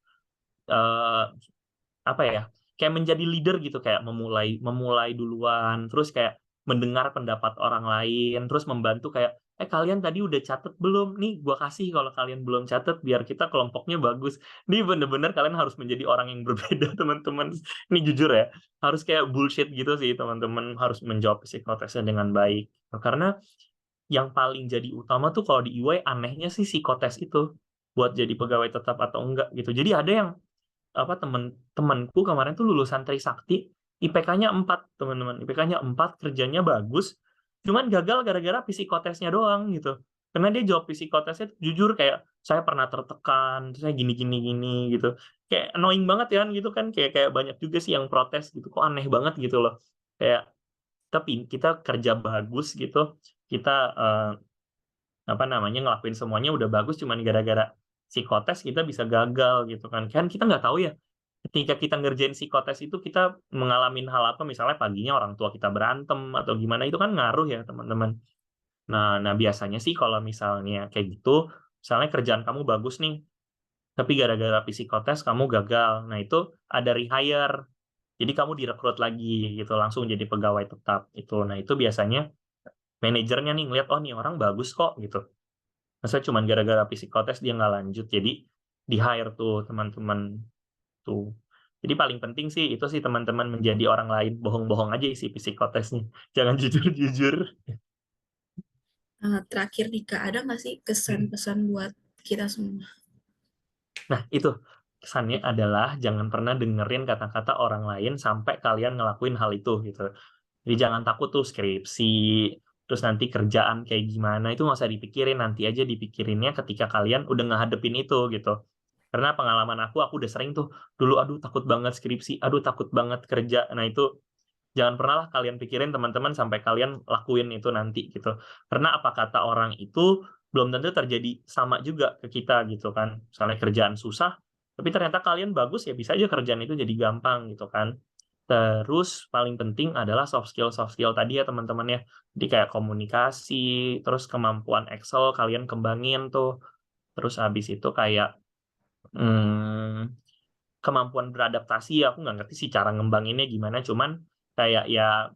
Speaker 2: apa ya, kayak menjadi leader gitu, kayak memulai duluan, terus kayak mendengar pendapat orang lain, terus membantu kayak, kalian tadi udah catet belum? Nih gua kasih kalau kalian belum catet biar kita kelompoknya bagus. Ini bener-bener kalian harus menjadi orang yang berbeda teman-teman. Ini jujur ya, harus kayak bullshit gitu sih teman-teman, harus menjawab psikotesnya dengan baik. Karena yang paling jadi utama tuh kalau di EY anehnya sih psikotes itu buat jadi pegawai tetap atau enggak gitu. Jadi ada yang temanku kemarin tuh lulusan Trisakti, IPK-nya 4 teman-teman, IPK-nya 4, kerjanya bagus, cuman gagal gara-gara psikotesnya doang gitu. Karena dia jawab psikotesnya jujur kayak saya pernah tertekan, terus saya gini gitu. Kayak annoying banget ya gitu kan, kayak banyak juga sih yang protes gitu. Kok aneh banget gitu loh. Kayak tapi kita kerja bagus gitu, kita ngelakuin semuanya udah bagus, cuman gara-gara psikotes kita bisa gagal gitu kan. Kan kita nggak tahu ya, ketika kita ngerjain psikotes itu kita mengalami hal apa, misalnya paginya orang tua kita berantem atau gimana, itu kan ngaruh ya teman-teman. Nah biasanya sih kalau misalnya kayak gitu, misalnya kerjaan kamu bagus nih, tapi gara-gara psikotes kamu gagal. Nah itu ada rehire, jadi kamu direkrut lagi gitu, langsung jadi pegawai tetap itu. Nah itu biasanya manajernya nih ngeliat, oh nih orang bagus kok gitu. Masa cuma gara-gara psikotes dia nggak lanjut, jadi di-hire tuh teman-teman tuh. Jadi paling penting sih itu sih teman-teman, menjadi orang lain, bohong-bohong aja isi psikotesnya, jangan jujur-jujur.
Speaker 5: Terakhir nih Kak, ada nggak sih kesan-pesan buat kita semua?
Speaker 2: Nah itu kesannya adalah jangan pernah dengerin kata-kata orang lain sampai kalian ngelakuin hal itu gitu. Jadi jangan takut tuh skripsi, terus nanti kerjaan kayak gimana, itu nggak usah dipikirin, nanti aja dipikirinnya ketika kalian udah ngehadepin itu gitu. Karena pengalaman aku udah sering tuh, dulu aduh takut banget skripsi, aduh takut banget kerja. Nah itu jangan pernah lah kalian pikirin teman-teman sampai kalian lakuin itu nanti gitu. Karena apa kata orang itu belum tentu terjadi sama juga ke kita gitu kan. Misalnya kerjaan susah, tapi ternyata kalian bagus, ya bisa aja kerjaan itu jadi gampang gitu kan. Terus paling penting adalah soft skill tadi ya teman-teman ya. Jadi kayak komunikasi, terus kemampuan Excel kalian kembangin tuh. Terus habis itu kayak kemampuan beradaptasi, aku nggak ngerti sih cara ngembanginnya gimana, cuman kayak ya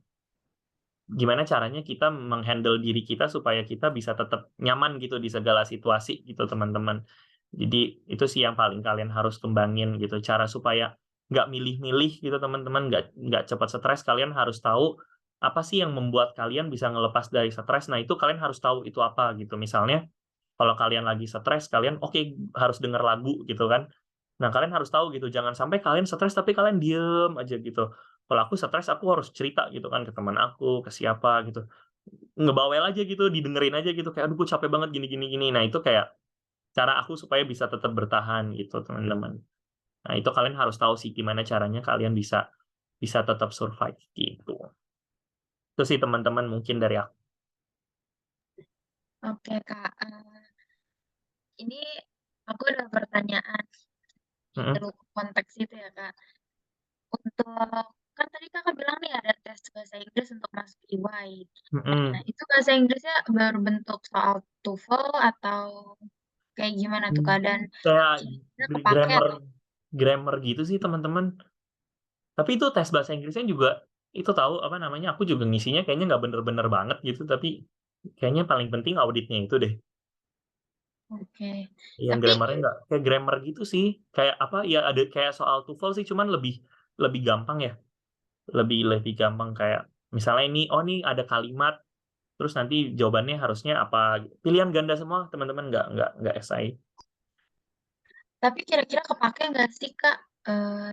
Speaker 2: gimana caranya kita menghandle diri kita supaya kita bisa tetap nyaman gitu di segala situasi gitu teman-teman. Jadi itu sih yang paling kalian harus kembangin gitu, cara supaya nggak milih-milih gitu teman-teman, nggak cepat stres. Kalian harus tahu apa sih yang membuat kalian bisa ngelepas dari stres. Nah itu kalian harus tahu itu apa gitu. Misalnya kalau kalian lagi stres, kalian oke, harus denger lagu gitu kan. Nah kalian harus tahu gitu, jangan sampai kalian stres tapi kalian diem aja gitu. Kalau aku stres, aku harus cerita gitu kan ke teman aku, ke siapa gitu. Ngebawel aja gitu, didengerin aja gitu. Kayak, aduh gue capek banget gini. Nah itu kayak cara aku supaya bisa tetap bertahan gitu teman-teman. Nah itu kalian harus tahu sih gimana caranya kalian bisa bisa tetap survive gitu. Itu sih teman-teman mungkin dari aku.
Speaker 4: Oke, Kak. Ini aku ada pertanyaan di
Speaker 2: Mm-mm.
Speaker 4: konteks itu ya, Kak. Untuk kan tadi Kakak bilang nih ada tes bahasa Inggris untuk masuk EY.
Speaker 2: Mm-mm.
Speaker 4: Nah, itu bahasa Inggrisnya berbentuk soal TOEFL atau kayak gimana tuh, Kak? Dan
Speaker 2: Kayak
Speaker 4: kira-kira kepake
Speaker 2: grammar
Speaker 4: atau
Speaker 2: grammar gitu sih teman-teman. Tapi itu tes bahasa Inggrisnya juga itu tahu apa namanya, aku juga ngisinya kayaknya nggak bener-bener banget gitu, tapi kayaknya paling penting auditnya itu deh.
Speaker 4: oke.
Speaker 2: Yang
Speaker 4: Tapi
Speaker 2: grammarnya nggak kayak grammar gitu sih. Kayak apa ya, ada kayak soal TOEFL sih, cuman lebih lebih gampang ya. Lebih lebih gampang kayak misalnya ini, oh nih ada kalimat, terus nanti jawabannya harusnya apa. Pilihan ganda semua teman-teman, nggak esai.
Speaker 4: kira-kira kepake nggak sih, Kak,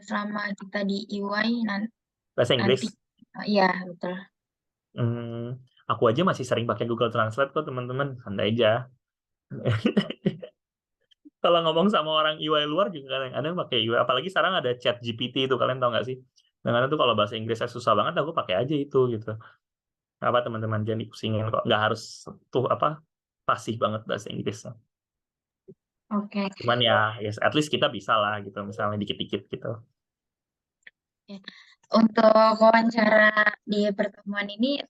Speaker 4: selama kita di EY
Speaker 2: Bahasa
Speaker 4: nanti?
Speaker 2: Inggris.
Speaker 4: Iya, betul.
Speaker 2: Aku aja masih sering pakai Google Translate kok teman-teman, santai aja. Kalau ngomong sama orang EY luar juga kadang-kadang pakai EY, apalagi sekarang ada chat GPT itu, kalian tahu nggak sih? Kadang-kadang tuh kalau bahasa Inggrisnya susah banget, aku pakai aja itu gitu. Apa teman-teman, jangan dipusingin kok, nggak harus tuh apa fasih banget bahasa Inggrisnya.
Speaker 4: Oke.
Speaker 2: Cuman ya, yes, at least kita bisa lah gitu, misalnya dikit-dikit gitu.
Speaker 4: Untuk wawancara di pertemuan ini,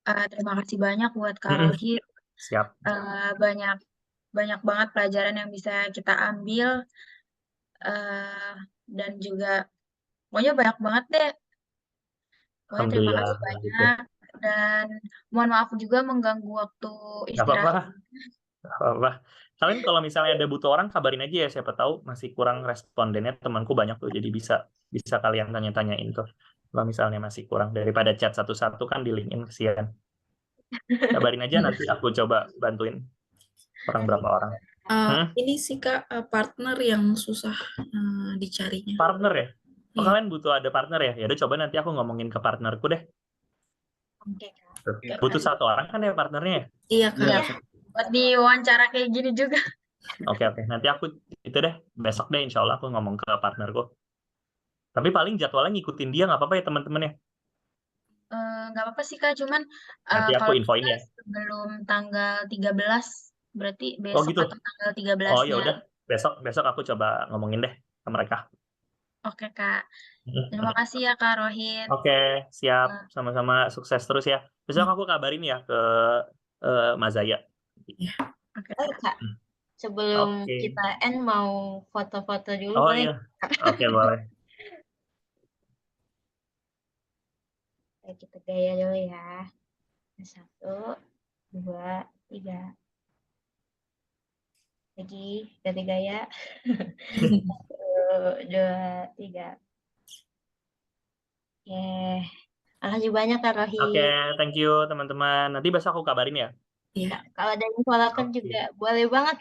Speaker 4: terima kasih banyak buat Kak Rohit.
Speaker 2: Siap.
Speaker 4: Banyak banyak banget pelajaran yang bisa kita ambil, dan juga pokoknya banyak banget deh. Pokoknya terima
Speaker 2: Alhamdulillah
Speaker 4: kasih
Speaker 2: kalau gitu.
Speaker 4: banyak dan mohon maaf juga mengganggu waktu
Speaker 2: Nggak apa-apa,
Speaker 4: istirahat.
Speaker 2: nggak apa-apa. Kalian kalau misalnya ada butuh orang, kabarin aja ya, siapa tahu masih kurang respondennya, temanku banyak tuh, jadi bisa bisa kalian tanya-tanyain tuh. Kalau misalnya masih kurang, daripada chat satu-satu kan di LinkedIn kesian. Kabarin aja, nanti aku coba bantuin orang berapa orang.
Speaker 5: Ini sih Kak, partner yang susah dicarinya.
Speaker 2: Partner ya? Oh,
Speaker 5: Iya.
Speaker 2: kalian butuh ada partner ya? Ya udah, coba nanti aku ngomongin ke partnerku deh.
Speaker 4: Oke, Kak.
Speaker 2: Butuh satu orang kan ya partnernya ya?
Speaker 5: Iya Kak.
Speaker 4: Iya, buat di wawancara kayak gini juga.
Speaker 2: Oke. Nanti aku itu deh, besok deh insya Allah aku ngomong ke partnerku. Tapi paling jadwalnya ngikutin dia, nggak apa-apa ya teman-teman ya?
Speaker 4: Nggak apa-apa sih Kak, cuman
Speaker 2: Nanti aku
Speaker 4: kalau
Speaker 2: infoin
Speaker 4: bisa
Speaker 2: ya.
Speaker 4: sebelum tanggal 13, berarti
Speaker 2: Oh
Speaker 4: besok
Speaker 2: gitu.
Speaker 4: atau tanggal
Speaker 2: Oh ya
Speaker 4: 13-nya.
Speaker 2: udah, besok aku coba ngomongin deh ke mereka.
Speaker 4: Oke, Kak. Terima kasih ya Kak Rohit.
Speaker 2: Oke, siap. Sama-sama, sukses terus ya. Besok aku kabarin ya ke Mazaya.
Speaker 4: Oke,
Speaker 1: Kak, sebelum
Speaker 2: Oke.
Speaker 1: kita end mau foto-foto dulu
Speaker 2: Oh
Speaker 1: boleh?
Speaker 2: iya. Oke, boleh.
Speaker 1: Kita gaya dulu ya. 1, 2, 3. Lagi ganti gaya. 1, 2, 3. Oke. Makasih banyak Kak Rohit.
Speaker 2: Oke, thank you teman-teman. Nanti besok aku kabarin ya.
Speaker 5: Iya.
Speaker 1: Kalau ada info latar juga boleh banget